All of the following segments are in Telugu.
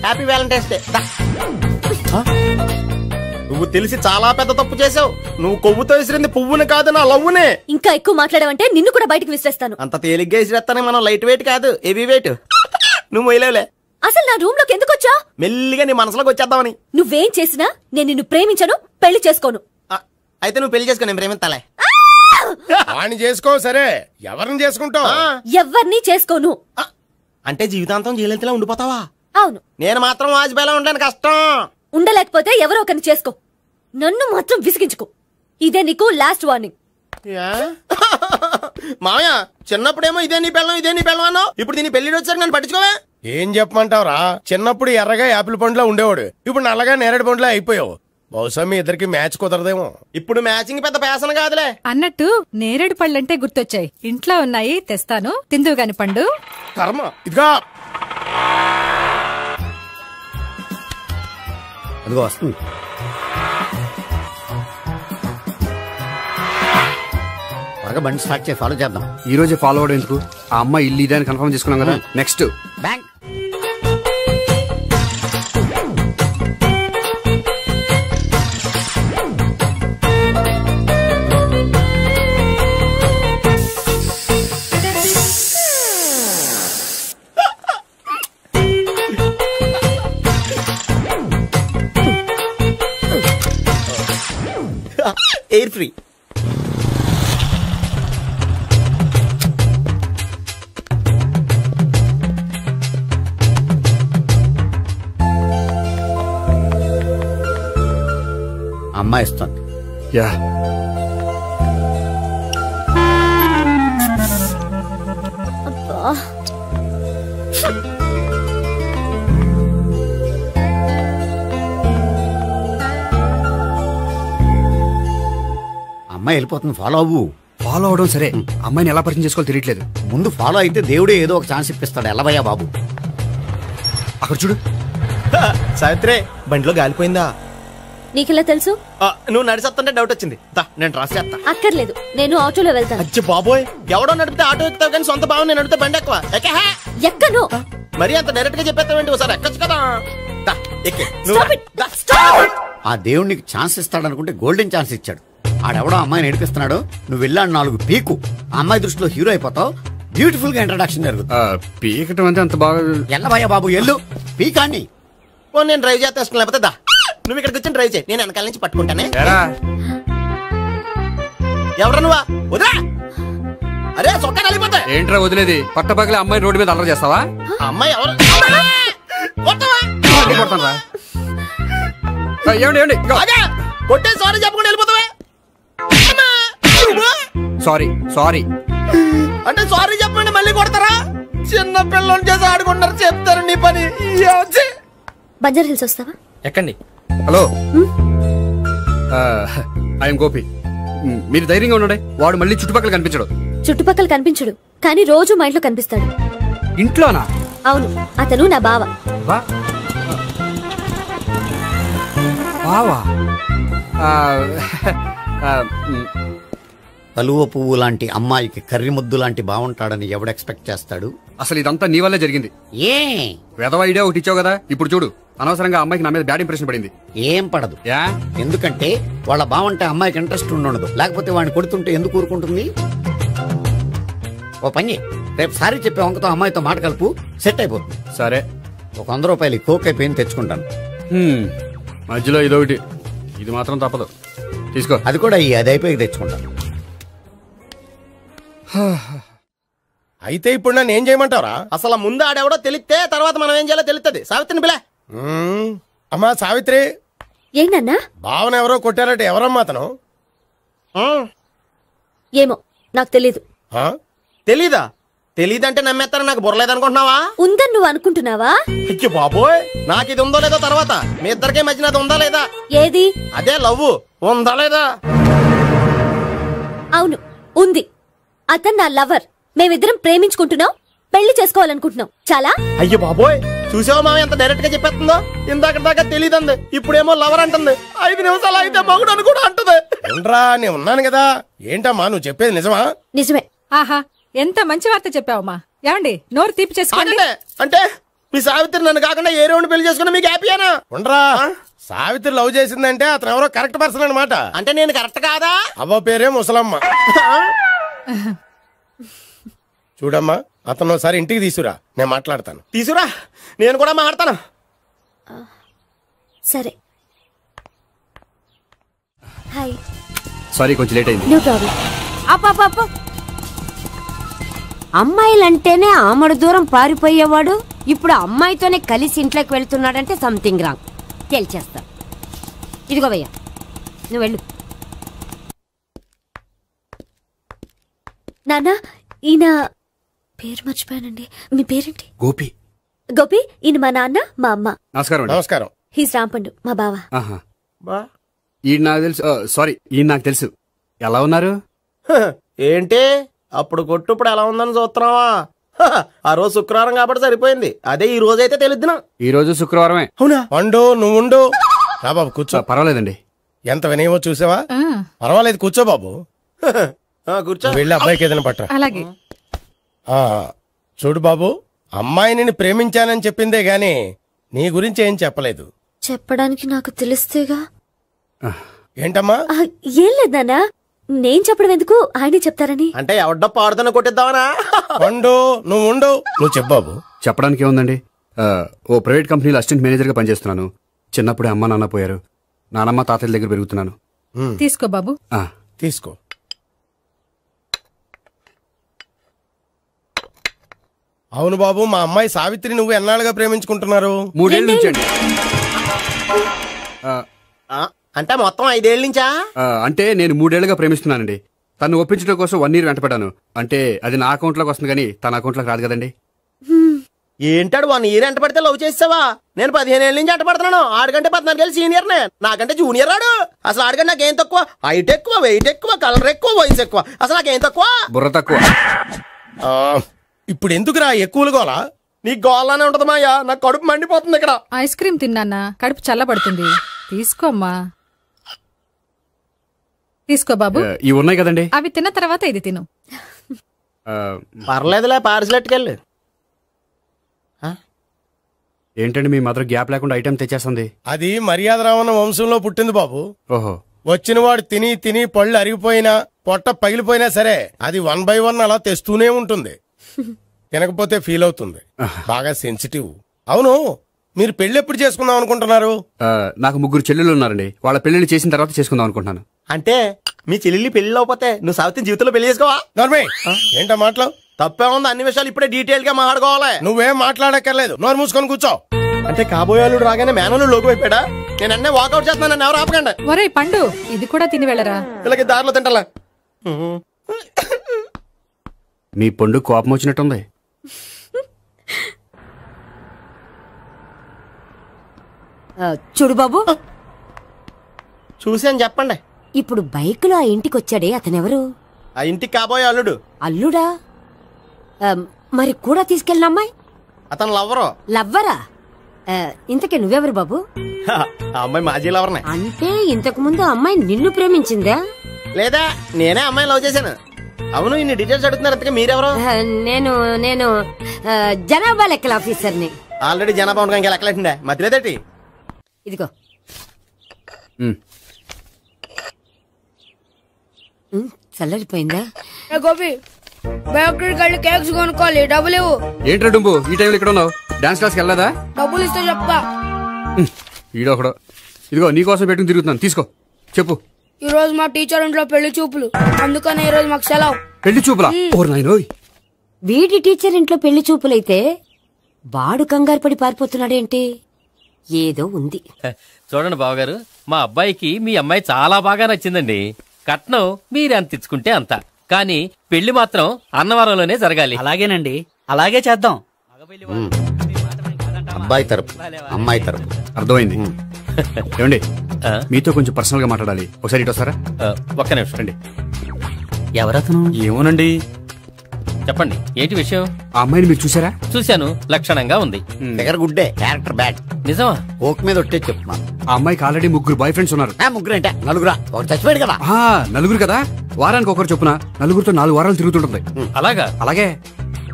Happy Valentine's day. నువ్వు తెలిసి చాలా పెద్ద తప్పు చేసావు. నువ్వు కొవ్వుతో విసిరింది పువ్వుని కాదు, నా లవ్వునే. ఇంకా ఎక్కువ మాట్లాడవంటే నిన్ను కూడా బయటకు విసిరేస్తాను. అంత తేలిగ్గా విసిరేస్తానే, మనం లైట్ వెయిట్ కాదు, హెవీ వెయిట్. నువ్వు మొయ్యలేవులే. అసలు నా రూమ్ లోకి ఎందుకు వచ్చా? మెల్లిగా నీ మనసులోకి వచ్చేద్దామని. నువ్వేం చేసినా నేను నిన్ను ప్రేమించను, పెళ్లి చేసుకోను. అయితే నువ్వు పెళ్లి చేసుకో, నేను ప్రేమిస్తాలే. వాణ్ణి చేసుకో. సరే, ఎవరిని చేసుకుంటావు? ఎవరిని చేసుకోను. అంటే జీవితాంతం జయలలితలా ఉండిపోతావా? అవును. నేను మాత్రం వాజ్పేయిలా ఉండడానికి కష్టం. ఉండలేకపోతే ఎవరో ఒకరిని చేసుకో, నన్ను మాత్రం విసిగించుకో. ఇదే నీకు లాస్ట్ వార్నింగ్. మామయ్య, చిన్నప్పుడేమో ఇదే నీ పెళ్ళం అన్నావు, ఇప్పుడు దీని పెళ్లి వచ్చాక నన్ను పట్టించుకోవే. ఏం చెప్పమంటావురా? చిన్నప్పుడు ఎర్రగా యాపిల్ పండులో ఉండేవాడు, ఇప్పుడు నల్లగా నేరేడు పండులో అయిపోయావు. బహుశా మీ ఇద్దరికి మ్యాచ్ కుదరదేమో. ఇప్పుడు మ్యాచింగ్ పెద్ద పేసన కాదులే. అన్నట్టు నేరేడు పళ్ళంటే గుర్తొచ్చాయి. ఇంట్లో ఉన్నాయి, తెస్తాను, తిందువు గాని పండు. కర్మ. ఇదిగా అదిగో వస్తుంది. బాగా బండి స్టార్ట్ చేసి ఫాలో చేద్దాం. ఈ రోజే ఫాలో అవడం ఎందుకు? ఆ అమ్మాయి ఇల్లు ఇదని కన్ఫర్మ్ చేసుకున్నాం కదా. Next bank. Air free. అమ్మాయి ఇస్తుంది. యా, అమ్మాయి వెళ్ళిపోతుంది, ఫాలో అవ్వు. ఫాలో అవడం సరే, అమ్మాయిని ఎలా పరిచయం చేసుకోవాలో తెలియట్లేదు. ముందు ఫాలో అయితే దేవుడే ఏదో ఒక ఛాన్స్ ఇప్పిస్తాడు. ఎల్లవయ్యా బాబు. అక్కడ చూడు. సావిత్రి, బండిలో గాలిపోయిందా? నీకెలా తెలుసు? నువ్వు నడిచేస్తుంటే డౌట్ వచ్చింది. నేను ట్రాస్ చేస్తా. అక్కర్లేదు, నేను ఆటోలో వెళ్తాను. అచ్చి బాబోయ్, ఎవడో నడిపితే ఆటో ఎక్కుతావు కానీ సొంత భావం నేను నడిపితే బండి ఎక్కువ. ఎక్కను. మరి అంత డైరెక్ట్ గా చెప్పేస్తావేంటి? ఒకసారి ఎక్కొచ్చు కదా. ఆ దేవుడు నీకు ఛాన్స్ ఇస్తాడనుకుంటే గోల్డెన్ ఛాన్స్ ఇచ్చాడు. ఆడెవడో అమ్మాయిని నడిపిస్తున్నాడు, నువ్వు వెళ్ళాడు 4 పీకు. ఆ అమ్మాయి దృష్టిలో హీరో అయిపోతావు. బ్యూటిఫుల్ గా ఇంట్రడక్షన్ జరుగుతుంది. పీకటం అంటే అంత బాగా. ఎల్లవయ్యా బాబు, ఎల్లు పీకాన్ని. నేను డ్రైవ్ చేస్తాను, లేకపోతే దా నువ్వు ఇక్కడికి వచ్చి డ్రైవ్ చేయి, నేను వెనకాల నుంచి పట్టుకుంటానే. ఎవరు నువ్వా? వదిలా. అరే చొక్కా కలిపోతా. ఏంట్రా వదిలేది? పట్టపగలే అమ్మాయి రోడ్డు మీద అల్లరి చేస్తావా? అమ్మాయి ఎవరు? కొట్టే సారీ చెప్పకుండా వెళ్ళిపోతావా? సారీ సారీ అంటే సారీ చెప్పండి మళ్ళీ కొడతారా? చిన్న పిల్లలు చేసి ఆడుకుంటారు, చెప్తారు నీ పని. బంజారా హిల్స్ వస్తావా? ఎక్కండి. Hello, I'm Gopi. మీరు ధైర్యంగా ఉండండి. వాడు మళ్ళీ చుట్టుపక్కల కనిపించడు. చుట్టుపక్కల కనిపించడు, కానీ రోజు మా ఇంట్లో కనిపిస్తాడు. ఇంట్లోనా? అవును, అతను నా బావ. బావా? కలువ పువ్వు లాంటి అమ్మాయికి కర్రి ముద్దు లాంటి బాగుంటాడని ఎవడు ఎక్స్పెక్ట్ చేస్తాడు? అసలు ఇదంతా నీ వల్లే జరిగింది. ఏ వెధవ ఐడియా ఒకటి ఇచ్చావు కదా, ఇప్పుడు చూడు. అనవసరంగా అమ్మాయికి నా మీద బ్యాడ్ ఇంప్రెషన్ పడింది. ఏం పడదు. ఎందుకంటే వాళ్ళ బాగుంటే అమ్మాయికి ఇంట్రెస్ట్ ఉండదు. లేకపోతే వాడిని కొడుతుంటే ఎందుకు ఊరుకుంటుంది? ఓ పని, రేపు సారీ చెప్పే వంకతో అమ్మాయితో మాట కలుపు, సెట్ అయిపోతుంది. సరే, ఒక 100 రూపాయలు కోక్ అయిపోయింది, తెచ్చుకుంటాను. మధ్యలో ఇదొకటి, ఇది మాత్రం తప్పదు. తీసుకో. అది కూడా అది అయిపోయి తెచ్చుకుంటాను. అయితే ఇప్పుడు నన్ను ఏం చేయమంటావరా? అసలు ముందు ఆడెవడో తెలిస్తే తర్వాత మనం ఏం చేయాలో తెలుస్తుంది. సావిత్రిని పిల్ల. అమ్మా సావిత్రి. ఏంటన్నా? భావన ఎవరో కొట్టారట. ఎవరమ్మా అతను? ఏమో నాకు తెలీదు. తెలీదా? తెలీదంటే నమ్మేస్తారని నాకు బుర్రలేదనుకుంటున్నావా? ఉందని నువ్వు అనుకుంటున్నావా? అయ్యో బాబోయ్, నాకు ఇది ఉందో లేదో తర్వాత. మీ ఇద్దరికే మధ్యన అది ఉందా లేదా? ఏది? అదే లవ్ ఉందా లేదా? అవును, ఉంది. అతను నా లవర్. మేమిద్దరం ప్రేమించుకుంటున్నాం, పెళ్లి చేసుకోవాలనుకుంటున్నాం. చాలా. అయ్యో బాబోయ్, చూసావా మామ ఎంత డైరెక్ట్ గా చెప్పేస్తుందో? ఇందాక దాకా తెలీదంది, ఇప్పుడేమో లవర్ అంటుంది. 5 నిమిషాలు అయితే మగుడు అని కూడా అంటుంది. ఏంట్రా, నేను ఉన్నాను కదా. ఏంటమ్మా నువ్వు చెప్పేది నిజమా? నిజమే. ఆహా, ఎంత మంచి వార్త చెప్పావమ్మా. ఏమండి, నోరు తీపి చేసుకోండి. అంటే మీ సావిత్రి నన్ను కాకుండా ఏ రౌండ్ పెళ్లి చేసుకున్నా మీకు హ్యాపీయేనా? ఉండరా, సావిత్రి లవ్ చేసిందంటే అతను ఎవరో కరెక్ట్ పర్సన్ అనమాట. అంటే నేను కరెక్ట్ కాదా? అవ్వ పేరే ముసలమ్మ. చూడమ్మా, అతను ఒకసారి ఇంటికి తీసుకురా, నేను మాట్లాడతాను. తీసురా, నేను కూడా మాట్లాడతాను. సరే. హాయ్. సారీ, కొంచెం లేట్ అయింది. No problem. అప్ప అమ్మాయిలంటేనే ఆమడు దూరం పారిపోయేవాడు ఇప్పుడు అమ్మాయితోనే కలిసి ఇంట్లోకి వెళ్తున్నాడంటే సంథింగ్ రాంగ్. తేల్చేస్తా. ఇదిగో భయ్యా, నువ్వు వెళ్ళు. నాన్న, ఈయన పేరు మర్చిపోయానండి. మీ పేరేంటి? గోపి. గోపి, ఈయన మా నాన్న, మా అమ్మ. నమస్కారం అండి. నమస్కారం. హీస్ రాంపండు, మా బావ. ఆహా. ఈయన నాకు తెలుసు. సారీ, ఈయన నాకు తెలుసు. ఎలా ఉన్నారు? ఏంటి అప్పుడు కొట్టు ఇప్పుడు ఎలా ఉందని చూస్తున్నావా? ఆ రోజు శుక్రవారం కాబట్టి సరిపోయింది. అదే ఈ రోజు అయితే తెలుద్దునా. ఈ రోజు శుక్రవారమే. అవునా? పండు, నువ్వు ఉండు. రా బాబు, కూర్చో. పర్వాలేదండి. ఎంత వినయమో చూసావా? పర్వాలేదు, కూర్చో బాబు. కూర్చో. వెళ్ళి అబ్బాయికి ఏదైనా పట్టరా. అలాగే. చూడు బాబు, అమ్మాయి నిన్ను ప్రేమించానని చెప్పిందే గాని నీ గురించి ఏం చెప్పలేదు. చెప్పడానికి నాకు తెలిస్తేగా. ఏంటమ్మా? ఏం లేదు నాన్న, నేను చెప్పడం ఎందుకు, ఆయనే చెప్తారని. అంటే ఎవడ్డో పాడుతున్న కొట్టిద్దామనా? పండు, నువ్వు ఉండు. నువ్వు చెప్పు బాబు. చెప్పడానికి ఏముందండి, ఓ ప్రైవేట్ కంపెనీలో అసిస్టెంట్ మేనేజర్ గా పనిచేస్తున్నాను. చిన్నప్పుడే అమ్మ నాన్న పోయారు. నానమ్మ తాతయ్య దగ్గర పెరుగుతున్నాను. తీసుకో బాబు. తీసుకో. అవును బాబు, మా అమ్మాయి సావిత్రి నువ్వు ఎన్నాళ్ళుగా ప్రేమించుకుంటున్నారు? 3 ఏళ్ళ నుంచి అండి. అంటే మొత్తం 5 ఏళ్ళ నుంచా? అంటే నేను 3 ఏళ్లుగా ప్రేమిస్తున్నానండి. తను ఒప్పించడం కోసం 1 year వెంటపడ్డాను. అంటే అది నా అకౌంట్ లోకి వస్తుంది కానీ తన అకౌంట్ లోకి రాదు కదండి. ఏంటాడు 1 year ఎంట పడితే లవ్ చేసావా? నేను 15 ఏళ్ళ నుంచి ఎంట పడుతున్నాను. ఆడికంటే 14 ఏళ్ళు సీనియర్ నే, నాకంటే జూనియర్ ఆడు. అసలు ఆడికంటే నాకేం తక్కువ? హైట్ ఎక్కువ, వెయిట్ ఎక్కువ, కలర్ ఎక్కువ, వయసు ఎక్కువ. అసలు నాకేం తక్కువ? బుర్ర తక్కువ. ఇప్పుడు ఎందుకురా ఎక్కువలు గోలా? నీకు గోళ్ళనే ఉంటది మాయా, నాకు కడుపు మండిపోతుంది ఇక్కడ. ఐస్ క్రీమ్ తిన్నానా, కడుపు చల్లబడుతుంది. తీసుకోమ్మా. తీసుకో బాబు. ఇవి ఉన్నాయి కదండి, అవి తిన్న తర్వాత ఇది తిను. పర్లేదులే, పార్సిలెట్కెళ్ళి. ఏంటండి మీ మదర్ గ్యాప్ లేకుండా ఐటెం తెచ్చేస్తుంది? అది మర్యాద రావణ వంశంలో పుట్టింది బాబు. ఓహో. వచ్చిన వాడు తిని తిని పళ్ళు అరిగిపోయినా పొట్ట పగిలిపోయినా సరే అది 1 by 1 అలా తెస్తూనే ఉంటుంది. తినకపోతే ఫీల్ అవుతుంది. బాగా సెన్సిటివ్. అవును, మీరు పెళ్లి ఎప్పుడు చేసుకుందాం అనుకుంటున్నారు? నాకు 3 చెల్లెళ్ళు ఉన్నారండి. వాళ్ళ పెళ్లిళ్ళు చేసిన తర్వాత చేసుకుందాం అనుకుంటున్నాను. అంటే మీ చెల్లెల్ని పెళ్లి అవ్వకపోతే నువ్వు సావిత్రి జీవితంలో పెళ్లి చేసుకోవా? నోర్మే, ఏంటో మాటలు? తప్పే ఉంది, అన్ని విషయాలు ఇప్పుడే డీటెయిల్ గా మాట్లాడుకోవాలి. నువ్వేం మాట్లాడక్కర్లేదు, నోరు మూసుకొని కూర్చో. అంటే కాబోయేవాళ్ళు రాగానే మేనలు లోకి అయిపోయాడా? నేను అన్నీ వాకౌట్ చేస్తున్నాను, నన్ను ఎవరు ఆపకండి. ఒరే పండు, ఇది కూడా తిని వెళ్ళరా. వీళ్ళకి దారిలో తింటలా. మీ పండు కోపం వచ్చినట్టుంది. చూడు బాబు, చూసి అని చెప్పండి. ఇప్పుడు బైకులో ఆ ఇంటికి వచ్చాడే అతనెవరు? ఆ ఇంటికి కాబోయే అల్లుడు. అల్లుడా? మరి కూడా తీసుకెళ్ళిన అమ్మాయి అతను లవ్వరు. లవ్వరా? ఇంతకే నువ్వెవరు బాబు? ఆ అమ్మాయి మాజీ లవర్నే. అంటే ఇంతకు ముందు అమ్మాయి నిన్ను ప్రేమించిందా? లేదా నేనే అమ్మాయి లవ్ చేశాను. అవును, ఇన్ని డీటెయిల్స్ అడుగుతున్నారు. అంతగా మీరెవరు? నేను నేను జనాభా లెక్కల ఆఫీసర్ని. ఆల్రెడీ జనాభా ఉండగా ఇంకా లెక్కలేటండే మధ్యలేదేటి. ఇదిగో. చల్లరిపోయిందా? గోపి, బేకరీకి వెళ్ళి కేక్స్ కొనుక్కోవాలి, డబ్బులు ఇవ్వు. ఏంట్రా డుంబు, ఈ టైంలో ఇక్కడ ఉన్నావు? డాన్స్ క్లాస్కి వెళ్ళదా? డబ్బులు ఇస్తే చెప్తా. ఈడొకడు. ఇదిగో నీకోసం పెట్టుకుని తిరుగుతున్నాను, తీసుకో. చెప్పు. ఈ రోజు మా టీచర్ ఇంట్లో పెళ్లి చూపులు, అందుకని ఈ రోజు మాకు సెలవు. పెళ్లి చూపులా? ఓర్ నాయనోయ్. వీడి టీచర్ ఇంట్లో పెళ్లి చూపులైతే వాడు కంగారు పడి పారిపోతున్నాడేంటి? ఏదో ఉంది. చూడండి బావగారు, మా అబ్బాయికి మీ అమ్మాయి చాలా బాగా నచ్చిందండి. కట్నం మీరెంత ఇచ్చుకుంటే అంత, కానీ పెళ్లి మాత్రం అన్నవరంలోనే జరగాలి. అలాగేనండి, అలాగే చేద్దాం. అబ్బాయి తరపు, అమ్మాయి తరపు. అర్థమైంది. ఏమండి, మీతో కొంచెం పర్సనల్ గా మాట్లాడాలి. ఒకసారి ఇటు వస్తారా? ఒక్క నిమిషం అండి. ఎవరతను? ఏమోనండి. చెప్పండి, ఏంటి విషయం? ఆ అమ్మాయిని మీరు చూసారా? చూశాను, లక్షణంగా ఉంది. ఫిగర్ గుడ్డే, క్యారెక్టర్ బ్యాడ్. నిజమా? ఓక్ మీద ఒట్టే చెప్తున్నాను. ఆ అమ్మాయికి ఆల్రెడీ 3 బాయ్ ఫ్రెండ్స్ ఉన్నారు. 3 అంటే 4 ఒకటి చచ్చిపోయాడు కదా. 4 కదా, వారానికి ఒకరు చొప్పున 4 4 వారాలు తిరుగుతుంటుంది. అలాగా? అలాగే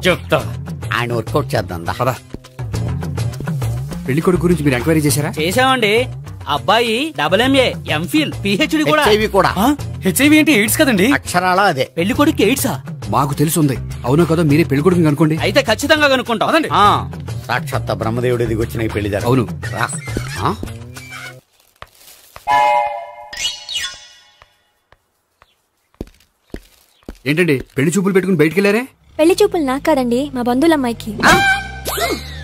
చెప్తా. ఆయన వర్కౌట్ చేద్దాం. పదా. పెళ్లి కొడుకు గురించి మీరు ఎంక్వైరీ చేశారా? చేశామండి. అబ్బాయి MA MPhil PhD కూడా. HIV కూడా. HIV ఏంటి? ఎయిడ్స్ కదండి. అక్షరాలా అదే. పెళ్లి కొడుకు ఎయిడ్సా? మాకు తెలుసుంది. అవునో కదా, మీరే పెళ్లి కొడుకుని కనుకోండి. అయితే ఖచ్చితంగా కనుక్కుంటాం. అదండి. సాక్షాత్ బ్రహ్మదేవుడి దిగొచ్చిన ఈ పెళ్లి అవును. ఏంటండి పెళ్లి చూపులు పెట్టుకుని బయటికి వెళ్ళారే? పెళ్లి చూపులు నాకు కాదండి, మా బంధువుల అమ్మాయికి.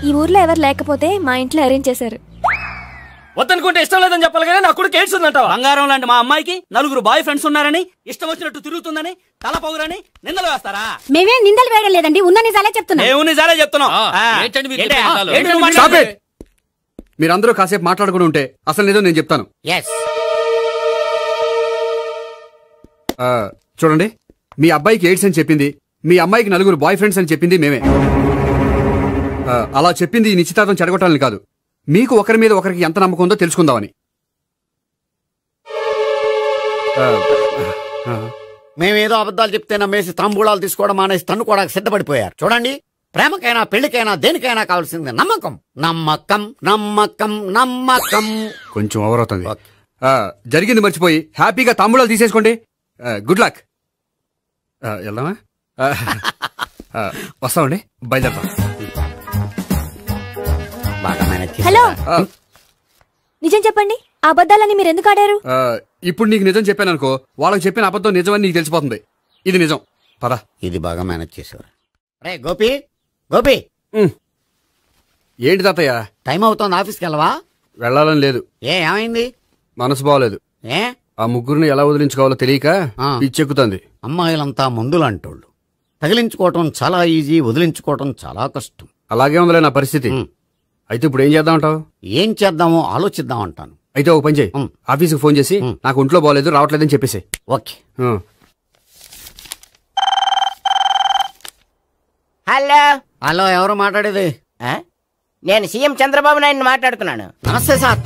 ఈ ఊర్లో ఎవరు లేకపోతే మా ఇంట్లో అరేంజ్ చేశారు. వద్దనుకుంటే ఇష్టం లేదని చెప్పాలి కానీ నా కొడుకు ఎయిడ్స్ ఉందంటావా? బంగారం లాంటి మా అమ్మాయికి 4 బాయ్ ఫ్రెండ్స్ ఉన్నారని, ఇష్టం వచ్చినట్టు తిరుగుతుందని, తల పౌరని నిందలు వేస్తారా? మేమేం నిందలు వేయడం లేదండి, ఉన్న నిజాలే చెప్తున్నాం. మేము నిజాలే చెప్తున్నాం. మీరందరూ కాసేపు మాట్లాడుకుని ఉంటే అసలు నిజం నేను చెప్తాను. చూడండి, మీ అబ్బాయికి ఎయిడ్స్ అని చెప్పింది, మీ అమ్మాయికి 4 బాయ్ ఫ్రెండ్స్ అని చెప్పింది మేమే. అలా చెప్పింది ఈ నిశ్చితార్థం చెడగొట్టాలని కాదు, మీకు ఒకరి మీద ఒకరికి ఎంత నమ్మకం ఉందో తెలుసుకుందామని. మేమేదో అబద్ధాలు చెప్తే నమ్మేసి తాంబూలాలు తీసుకోవడం మానేసి తన్నుకోవడానికి సిద్ధపడిపోయారు. చూడండి, ప్రేమకైనా పెళ్లికైనా దేనికైనా కావాల్సింది నమ్మకం. నమ్మకం నమ్మకం నమ్మకం. కొంచెం ఓవర్ అవుతుంది. జరిగింది మర్చిపోయి హ్యాపీగా తాంబూలాలు తీసేసుకోండి. Good luck. వెళ్దామా? వస్తామండి, బయలుదేరతాం. హలో, నిజం చెప్పండి, ఆ అబద్ధాలని మీరు ఎందుకు ఆడారు? ఇప్పుడు నీకు నిజం చెప్పాను అనుకో, వాళ్ళకి చెప్పిన అబద్ధం నిజమని నీకు తెలిసిపోతుంది. ఇది నిజం. పద. ఇది బాగా మేనేజ్ చేసేవారు. రే గోపి, గోపి. ఏంటి తాతయ్య? టైం అవుతోంది, ఆఫీస్కి వెళ్ళవా? వెళ్ళాలని లేదు. ఏమైంది? మనసు బాగోలేదు. ఆ ముగ్గురిని ఎలా వదిలించుకోవాలో తెలియక పిచ్చెక్కుతుంది. అమ్మాయిలంతా మందులాంటోళ్ళు. తగిలించుకోవటం చాలా ఈజీ, వదిలించుకోవటం చాలా కష్టం. అలాగే ఉందిలే నా పరిస్థితి. అయితే ఇప్పుడు ఏం చేద్దామంటావు? ఏం చేద్దామో ఆలోచిద్దామంటాను. అయితే ఒక పని చేయి, ఆఫీస్కి ఫోన్ చేసి నాకు ఒంట్లో బాగోలేదు రావట్లేదని చెప్పేసి. ఓకే. హలో. హలో, ఎవరు మాట్లాడేది? నేను సీఎం చంద్రబాబు నాయుడు మాట్లాడుతున్నాను. నమస్తే సార్.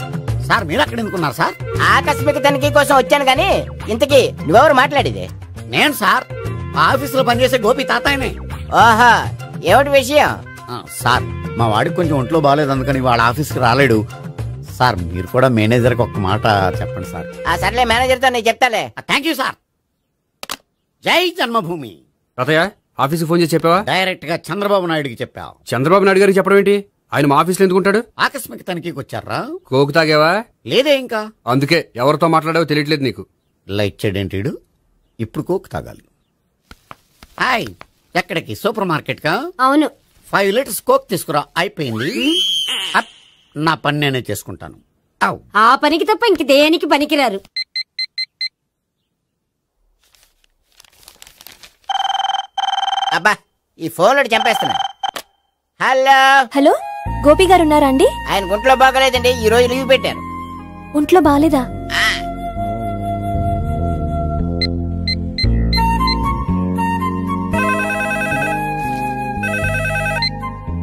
సార్ మీరు అక్కడ ఎందుకున్నారు సార్? ఆకస్మిక తనిఖీ కోసం వచ్చాను గానీ ఇంతకీ నువ్వెవరు మాట్లాడేది? నేను సార్, ఆఫీసులో పనిచేసే గోపి తాతాయనే. ఓహో, ఏమిటి విషయం? సార్, మా వాడికి కొంచెం ఒంట్లో బాగాలేదు, అందుకని వాళ్ళ ఆఫీస్కి రాలేడు. సార్ మీరు కూడా మేనేజర్కి ఒక్క మాట చెప్పండి సార్. సర్లే, మేనేజర్తో నేను చెప్తాలే. Thank you sir. జై జన్మభూమి. తాతయ్య, ఆఫీస్కి ఫోన్ చేసి చెప్పావా? డైరెక్ట్ గా చంద్రబాబు నాయుడుకి చెప్పావు. చంద్రబాబు నాయుడు గారికి చెప్పడం ఏంటి? ఆయన మా ఆఫీస్లో ఎందుకుంటాడు? ఆకస్మిక తనిఖీకి వచ్చారా? కోకు తాగావా? లేదే ఇంకా. అందుకే ఎవరితో మాట్లాడావో తెలియట్లేదు నీకు. లైక్ చేయడేంటిడు? ఇప్పుడు కోక్ తాగాలి. హాయ్, ఎక్కడికి? సూపర్ మార్కెట్ కా? అవును. 5 లీటర్స్ కోక్ తీసుకురా. అయిపోయింది. నా పని నేనే చేసుకుంటాను. ఆ పనికి తప్ప ఇంక దేనికి పనికిరారు. అబ్బా, ఈ ఫోన్ చంపేస్తున్నా. హలో. హలో, గోపి గారు ఉన్నారా అండి? ఆయన ఒంట్లో బాగలేదండి, ఈ రోజు లీవ్ పెట్టారు. ఒంట్లో బాగాలేదా?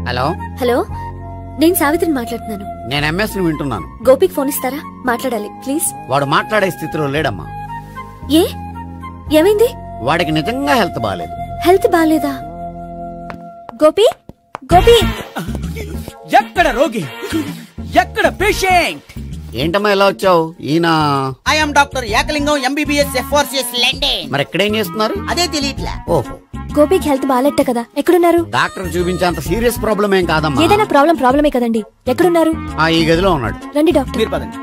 హలో. హలో, నేను సావిత్రిని మాట్లాడుతున్నాను. నేను ఎంఎస్ ని వింటున్నాను. గోపికి ఫోన్ ఇస్తారా? మాట్లాడాలి ప్లీజ్. వాడు మాట్లాడే స్థితిలో లేడమ్మా. ఏ, ఏమైంది? వాడికి నిజంగా హెల్త్ బాగాలేదు. హెల్త్ బాగాలేదా? గోపి, గోపి. ఎక్కడ రోగి, ఎక్కడ పేషెంట్? ఏంటమ్మా ఎలా వచ్చావు? ఈయన I'm doctor Ekalingam MBBS FRCS London. మరి ఎక్కడేం చేస్తున్నారు? అదే తెలియట్లా. ఓహో, గోపికి హెల్త్ బాగాలెట్ట కదా, ఎక్కడున్నారు? డాక్టర్ చూపించేంత సీరియస్ ప్రాబ్లం ఏం కాదమ్మా. ఏదైనా ప్రాబ్లమే కదండి. ఎక్కడున్నారు? ఈ గదిలో ఉన్నాడు. రండి డాక్టర్. మీరు పదండి.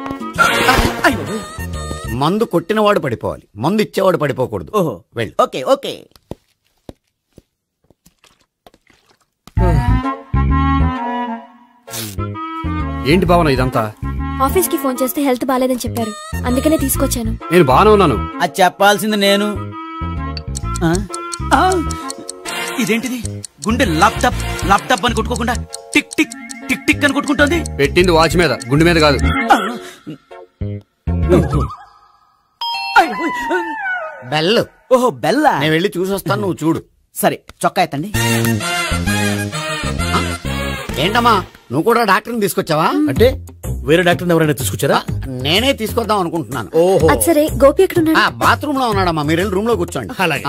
మందు కొట్టినవాడు పడిపోవాలి, మందు ఇచ్చేవాడు పడిపోకూడదు. ఓహో, వెళ్ళి. Okay okay. ఏంటి భావన ఇదంతా? ఆఫీస్ కి ఫోన్ చేస్తే హెల్త్ బాగాలేదని చెప్పారు, అందుకనే తీసుకొచ్చాను. నేను బాగానే ఉన్నాను. అది చెప్పాల్సింది నేను. ఇదేంటిది? గుండె లాప్టాప్ లాప్టాప్ అని కొట్టుకోకుండా టిక్ టిక్ టిక్ టిక్ అని కొట్టుకుంటుంది. పెట్టింది వాచ్ మీద, గుండె మీద కాదు. బెల్. ఓహో, బెల్లా. నేను వెళ్ళి చూసొస్తాను, నువ్వు చూడు. సరే, చొక్కా ఎత్తండి. ఏంటమ్మా, నువ్వు కూడా డాక్టర్ని తీసుకొచ్చావా? అంటే వేరే డాక్టర్ ఎవరైనా తీసుకొచ్చారా? నేనే తీసుకొద్దాం అనుకుంటున్నాను. ఓహో, అది సరే, గోపి ఎక్కడున్నాడు? బాత్రూమ్ లో ఉన్నాడమ్మా, మీరు వెళ్ళి రూమ్ లో కూర్చోండి. అలాగే.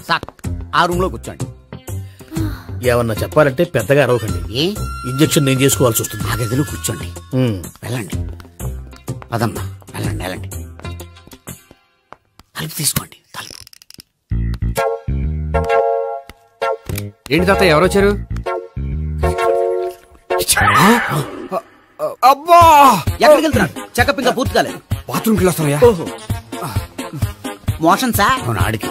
సార్, ఆ రూమ్ లో కూర్చోండి. ఏమన్నా చెప్పాలంటే పెద్దగా అరవకండి. ఇంజెక్షన్ నేను చేసుకోవాల్సి వస్తుంది. ఆ గదిలో కూర్చోండి. వెళ్ళండి. పదమ్మా, వెళ్ళండి వెళ్ళండి. తలుపు తీసుకోండి. తలుపు. ఏంటి తాత ఎవరొచ్చారు? అబ్బా, ఎక్కడికి వెళ్తున్నాడు? చెకప్ ఇంకా పూర్తి కాలేదు. బాత్రూమ్కి వెళ్ళొస్తానయ్యా. Motion sir. అవును, ఆడికి.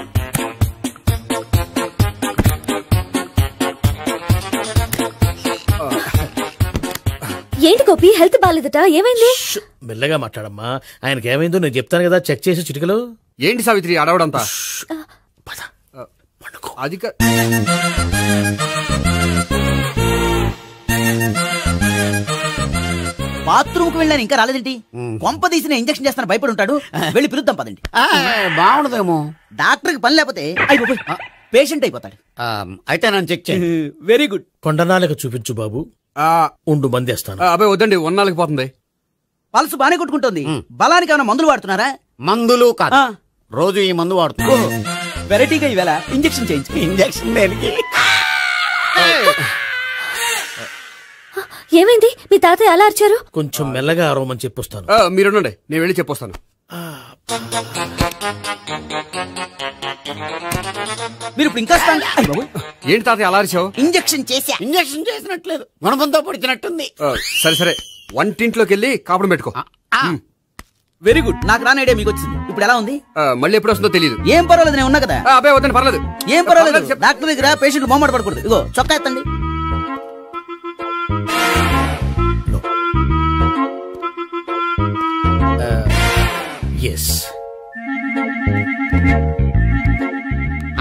ఏంటి గోపి, హెల్త్ బాగాలేదట, ఏమైంది? మెల్లగా మాట్లాడమ్మా. ఆయనకి ఏమైందో నేను చెప్తాను కదా, చెక్ చేసి చిటికలు. ఏంటి సావిత్రి అడవడంతా? అది బాత్రూమ్ కు వెళ్ళాను, ఇంకా రాలేదేంటి? కొంప తీసిన ఇంజక్షన్ చేస్తాను భయపడి ఉంటాడు. వెళ్ళి పిలుద్దాం పదండి. బాగుండదేమో. డాక్టర్కి పని లేకపోతే పేషెంట్ అయిపోతాడు. అయితే నన్ను చెక్ చేయి. Very good. కొండనాలకు చూపించు బాబు. ఉండు మందేస్తాను. అబ్బాయి వద్దండి, ఉన్నాళ్ళకి పోతుంది. పల్సు బానే కొట్టుకుంటుంది. బలానికి ఏమైనా మందులు వాడుతున్నారా? మందులు కాదు, రోజు ఈ మందు వాడుతున్నా. వెరైటీగా ఈవేళ ఇంజక్షన్ చేయించు. ఇంజక్షన్ దేనికి? ఏమైంది? మీ తాతయ్య అలా అరిచారు? కొంచెం మెల్లగా అరవమని చెప్పొస్తాను. మీరుండండి, నేను వెళ్ళి చెప్పొస్తాను. మీరు ఇప్పుడు ఇంకా ఏంటి తాతయ్య అలా అరిచావు? ఇంజక్షన్ చేసా. ఇంజక్షన్ చేసినట్లేదు, గుణపంతో పొడిచినట్టుంది. సరే సరే, వంటింట్లోకి వెళ్ళి కాపుడు పెట్టుకో. Very good. నాకు రాని ఐడియా మీకు వచ్చింది. ఇప్పుడు ఎలా ఉంది? మళ్ళీ ఎప్పుడు వస్తుందో తెలియదు. ఏం పర్వాలేదు, నేను ఉన్నా కదా. అబ్బాయి వద్దండి, పర్లేదు. ఏం పర్వాలేదు. డాక్టర్ దగ్గర పేషెంట్ మొహమాట పడకూడదు. ఇగో చొక్కా ఎత్తండి.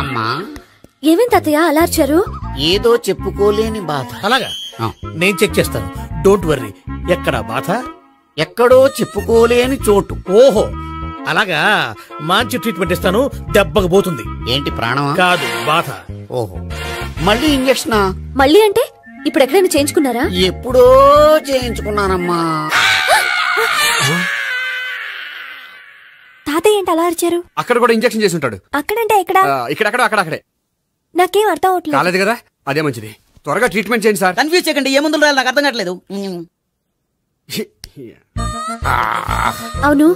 అమ్మా, ఏమేం తాతయ్య అలా అరిచారు? ఏదో చెప్పుకోలేని బాధ. అలాగా, నేను చెక్ చేస్తాను. Don't worry. ఎక్కడా బాధ? ఎక్కడో చెప్పుకోలేని చోటు. ఓహో, అలాగా. మంచి ట్రీట్మెంట్ ఇస్తాను, దెబ్బకు పోతుంది. ఏంటి, ప్రాణమా? కాదు, బాధ. ఓహో, మళ్ళీ ఇంజక్షనా? మళ్ళీ అంటే ఇప్పుడు ఎక్కడైనా చేయించుకున్నారా? ఎప్పుడో చేయించుకున్నానమ్మా. తాతయ్య ఏంటి అలా అరిచారు? అక్కడ కూడా ఇంజక్షన్ చేసి ఉంటాడు. అక్కడంటే ఎక్కడ? ఇక్కడక్కడ అక్కడక్కడే. నాకేం అర్థం అవట్లేదు. కాలేదు కదా, అదే మంచిది. త్వరగా ట్రీట్మెంట్ చేయండి సార్. కన్ఫ్యూజ్ చేయకండి. ఏ మందులు రాయాలి నాకు అర్థం కావట్లేదు. అవును,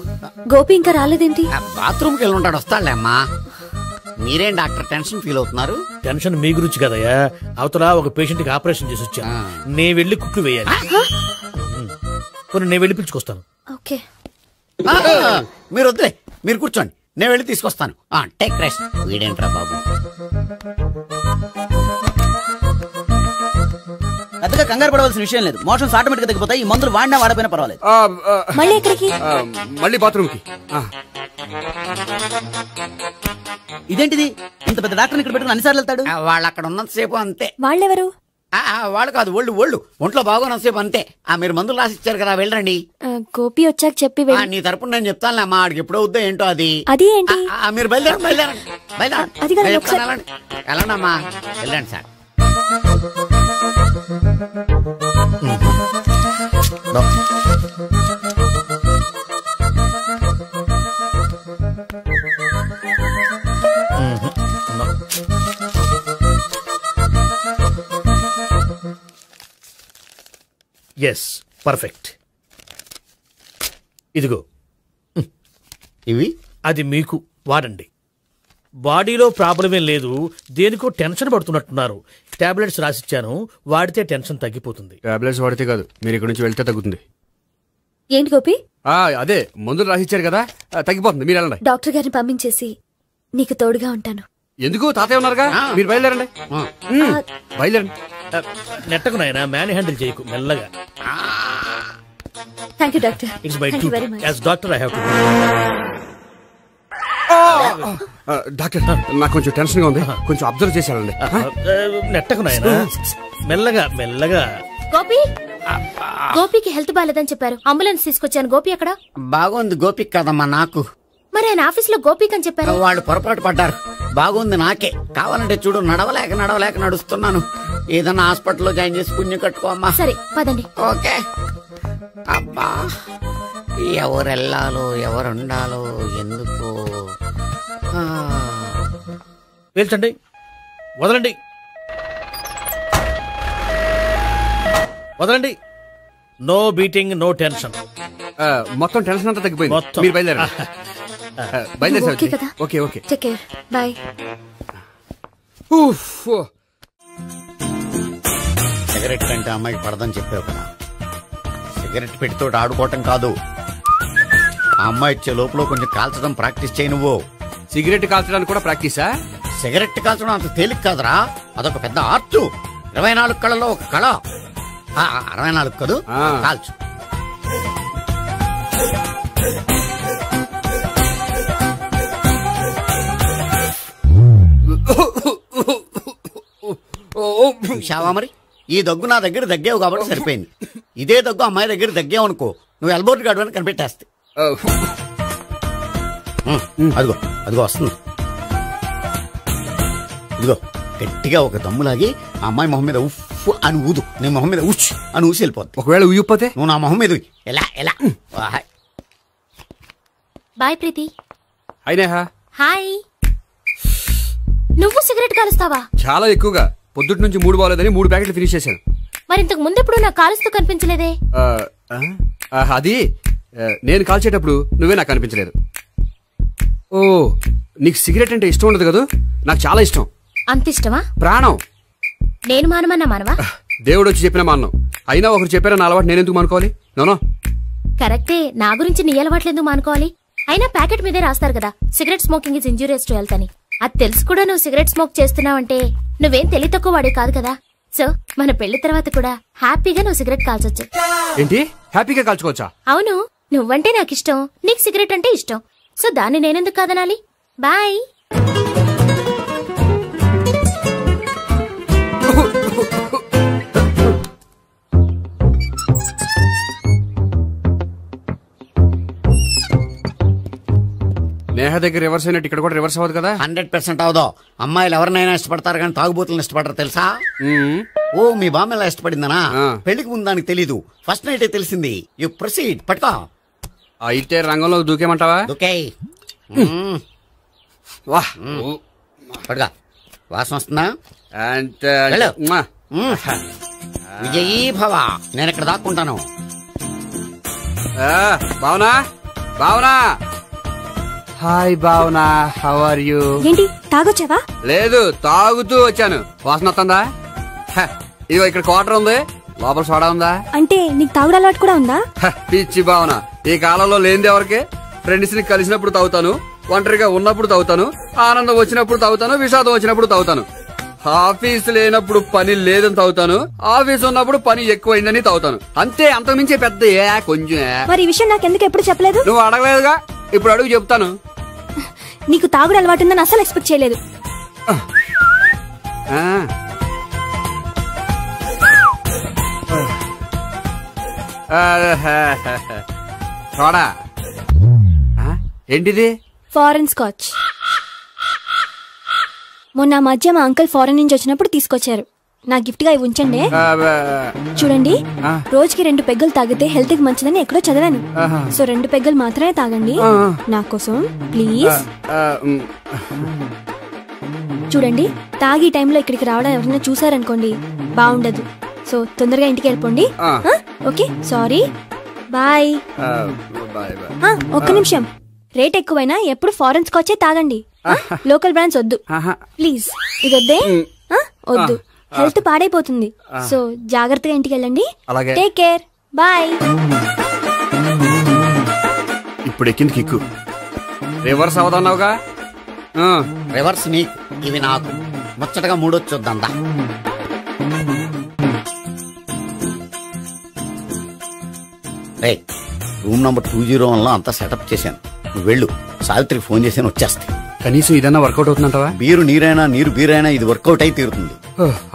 గోపి ఇంకా రాలేదేంటి? బాత్రూమ్కి వెళ్ళి ఉంటాడు, వస్తాడులే అమ్మా. మీరేం డాక్టర్ టెన్షన్ ఫీల్ అవుతున్నారు? టెన్షన్ మీ గురించి కదయ్యా. అవతల ఒక పేషెంట్ కి ఆపరేషన్ చేసి వచ్చా. నేను వెళ్ళి కుట్లు వేయాలి. నేను వెళ్ళి పిలుచుకొస్తాను. ఓకే, మీరు వద్దులే, మీరు కూర్చోండి, నేను వెళ్ళి తీసుకొస్తాను. Take rest. వీడేంట్రా బాబు, పెద్దగా కంగారు పడవలసిన విషయం లేదు. మోషన్స్ ఆటోమేటిక్ గా తగ్గిపోతాయి. ఈ మందులు వాడినా వాడపోయినా పర్వాలేదు. మళ్ళీ ఎక్కడికి? మళ్ళీ బాత్రూమ్ కి. ఇదేంటిది, ఇంత పెద్ద డాక్టర్ ఇక్కడ పెట్టుకుని అన్నిసార్లు వెళ్తాడు? వాళ్ళు అక్కడ ఉన్నంతసేపు అంతే. వాళ్ళెవరు? వాళ్ళు కాదు, ఒళ్ళు ఒంట్లో బాగోనంతసేపు అంతే. మీరు మందులు రాసిచ్చారు కదా, వెళ్ళండి. గోపి వచ్చాక చెప్పి నీ తరపున నేను చెప్తానులే అమ్మా. ఆడికి ఎప్పుడు అవుద్దో ఏంటో అది. అది ఏంటి? మీరు బయలుదేరండి. వెళ్ళండి అమ్మా, వెళ్ళండి సార్. Yes, perfect. ఇదిగో ఇవి. అది మీకు వాడండి. బాడీలో ప్రాబ్లం ఏం లేదు, దేనికో టెన్షన్ పడుతున్నట్టున్నారు. టాబ్లెట్స్ రాసిచ్చాను, వాడితే టెన్షన్ తగ్గిపోతుంది. టాబ్లెట్స్ వాడితే కాదు, మీరు ఇక్కడ నుంచి వెళ్తే తగ్గుతుంది. ఏంటి గోపి? అదే మందులు రాసిచ్చారు కదా, తగ్గిపోతుంది. మీరు వెళ్ళండి. డాక్టర్ గారిని పంపించేసి నీకు తోడుగా ఉంటాను. ఎందుకు, తాతయ్య ఉన్నారుగా, మీరు బయలుదేరండి. బయలుదేరండి. నెట్టకు నాయనా, మ్యాన్ హ్యాండిల్ చేయకు, మెల్లగా. Thank you doctor. It's my duty as doctor. I have to. Doctor, నాకు కొంచెం టెన్షన్ గా ఉంది, కొంచెం అబ్జర్వ్ చేశానండి. నెట్టకు నాయనా, మెల్లగా మెల్లగా. గోపికి హెల్త్ బాలేదని చెప్పారు, అంబులెన్స్ తీసుకొచ్చాను. గోపి అక్కడ? బాగుంది గోపిక్ కదమ్మా నాకు. మరి ఆయన ఆఫీస్ లో గోపిక్ అని చెప్పారు. వాళ్ళు పొరపాటు పడ్డారు. బాగుంది నాకే. కావాలంటే చూడు, నడవలేక నడుస్తున్నాను. ఏదన్నా హాస్పిటల్లో జాయిన్ చేసి పుణ్యం కట్టుకోమ్మా. సరే పదండి. ఓకే. అబ్బా, ఎవరెళ్ళాలో ఎవరుండాలో ఎందుకు. పేల్చండి, వదలండి. వదలండి. No beating, no tension. మొత్తం టెన్షన్ అంతా తగ్గిపోయింది. మొత్తం. మీరు బయలుదేరండి. బయలుదేరి ఓకే కదా? Okay okay. Take care. Bye. Cigarette కంటే అమ్మాయికి పడదని చెప్పావు కదా. సిగరెట్ పెట్టితో ఆడుకోవటం కాదు, ఆ అమ్మాయి ఇచ్చే లోపల కొంచెం కాల్చడం ప్రాక్టీస్ చేయి. నువ్వు సిగరెట్ కాల్చడానికి కూడా ప్రాక్టీసా? సిగరెట్ కాల్చడం అంత తేలిక కాదురా, అదొక పెద్ద ఆర్ట్. 24 కళలో ఒక కళ. 64 కదు, కాల్చు. చూశావా మరి, ఈ దగ్గు నా దగ్గర దగ్గేవు కాబట్టి సరిపోయింది. ఇదే దగ్గు అమ్మాయి దగ్గర దగ్గేవు అనుకో, నువ్వు ఎల్బోర్డ్ గార్డు అని కనిపెట్టేస్తే. అదిగో అదిగో వస్తుంది. ఇదిగో గట్టిగా ఒక దమ్ములాగి ఆ అమ్మాయి మొహం మీద ఉఫ్ అని ఊదు, నీ మొహం మీద ఉచ్ అని ఊసి వెళ్ళిపోద్ది. ఒకవేళ ఊగిపోతే నువ్వు నా మొహం మీద ఎలా ఎలా. బాయ్ ప్రీతి. అయినా హాయ్. నువ్వు సిగరెట్ కాలుస్తావా? చాలా ఎక్కువగా. పొద్దుటి నుంచి 3 బాలేదని 3 ప్యాకెట్లు ఫినిష్ చేశాను. మరి ఇంతకు ముందు ఎప్పుడు నాకు కాలుస్తూ కనిపించలేదే? అది నేను కాల్చేటప్పుడు నువ్వే నాకు కనిపించలేదు. ఓ, నీకు సిగరెట్ అంటే ఇష్టం ఉండదు కదా? నాకు చాలా ఇష్టం. అంత ఇష్టమా? ప్రాణం. నేను మానమన్నా మానవా? దేవుడు వచ్చి చెప్పిన మానం. అయినా ఒకరు చెప్పారా నా అలవాటు నేనెందుకు మానుకోవాలి? నోనో. కరెక్టే, నా గురించి నీ అలవాట్లు ఎందుకు మానుకోవాలి? అయినా ప్యాకెట్ మీదే రాస్తారు కదా, cigarette smoking is injurious to health అని. అది తెలుసు కూడా నువ్వు సిగరెట్ స్మోక్ చేస్తున్నావంటే నువ్వేం తెలివి తక్కువ వాడే కాదు కదా. సో మన పెళ్లి తర్వాత కూడా హ్యాపీగా నువ్వు సిగరెట్ కాల్చొచ్చు. ఏంటి, హ్యాపీగా కాల్చుకోవచ్చా? అవును, నువ్వంటే నాకు ఇష్టం, నీకు సిగరెట్ అంటే ఇష్టం. సో దాన్ని నేనెందుకు కాదనాలి? బాయ్. నేహ దగ్గర రివర్స్ అయినట్టు ఇక్కడ కూడా రివర్స్ అవ్వదు కదా? 100% అవదో. అమ్మాయిలు ఎవరినైనా ఇష్టపడతారు కానీ తాగుబోతులను ఇష్టపడరు తెలుసా? ఓ, మీ బామ్మ ఎలా ఇష్టపడిందనా? పెళ్లికి ముందు దానికి తెలీదు, ఫస్ట్ నైట్ తెలిసింది. You proceed. పట్టుకో. అయితే రంగంలో దూకేమంటావా? దూకే. పట్టుగా. వాసన వస్తుందా? విజయీ భవ. నేను ఇక్కడ దాక్కుంటాను. Bhavana, Bhavana. Hi Bhavana, how are you? ఏంటి, తాగొచ్చావా? లేదు, తాగుతూ వచ్చాను. వాసన వస్తుందా? ఇదిగో ఇక్కడ క్వార్టర్ ఉంది, లోపల సోడా ఉందా? అంటే నీకు తాగుడు అలవాటు కూడా ఉందా? పిచ్చి భావన, ఈ కాలంలో లేనిది ఎవరికి? ఫ్రెండ్స్ ని కలిసినప్పుడు తాగుతాను, ఒంటరిగా ఉన్నప్పుడు తాగుతాను, ఆనందం వచ్చినప్పుడు తాగుతాను, విషాదం వచ్చినప్పుడు తాగుతాను. ఆఫీస్ లేనప్పుడు పని లేదని తాగుతాను, ఆఫీస్ ఉన్నప్పుడు పని ఎక్కువైందని తాగుతాను. అంతే, అంతకుమించే పెద్ద కొంచెం. మరి ఈ విషయం నాకెందుకు ఎప్పుడు చెప్పలేదు? నువ్వు అడగలేదుగా, ఇప్పుడు అడుగు చెప్తాను. నీకు తాగుడు అలవాటు ఉందని అసలు ఎక్స్పెక్ట్ చేయలేదు. సోడా ఏంటిది? Foreign scotch. మొన్న మధ్య మా అంకుల్ ఫారెన్ నుంచి వచ్చినప్పుడు తీసుకొచ్చారు. నా గిఫ్ట్ గా ఇవి ఉంచండి. చూడండి, రోజుకి 2 పెగ్గులు తాగితే హెల్త్ కి మంచిదని ఎక్కడో చదివాను. సో 2 పెగ్గులు మాత్రమే తాగండి నా కోసం ప్లీజ్. చూడండి, తాగి టైంలో ఇక్కడికి రావడం ఎవరైనా చూసారనుకోండి బాగుండదు. సో తొందరగా ఇంటికి వెళ్ళిపోండి. Okay, sorry, bye. ఒక్క నిమిషం, రేట్ ఎక్కువైనా ఎప్పుడు ఫారెన్ స్కాచే తాగండి, లోకల్ బ్రాండ్స్ వద్దు ప్లీజ్. ఇది వద్దే, వద్దు, హెల్త్ పాడైపోతుంది. సో జాగ్రత్తగా ఇంటికి వెళ్ళండి. Take care, bye. ఇప్పుడు ఎక్కింది కిక్కు. రివర్స్ అవదన్నావుగా? రివర్స్ నీకు, ఇవి నాకు. ముచ్చటగా మూడొచ్చొద్దా? రే, రూమ్ నంబర్ 201 లో అంతా సెటప్ చేశాను. నువ్వు వెళ్ళు, సావిత్రికి ఫోన్ చేసాను, వచ్చేస్తా. కనీసం ఇదన్నా వర్కౌట్ అవుతుందంటావా? బీరు నీరైనా, నీరు బీరైనా ఇది వర్కౌట్ అయి తీరుతుంది.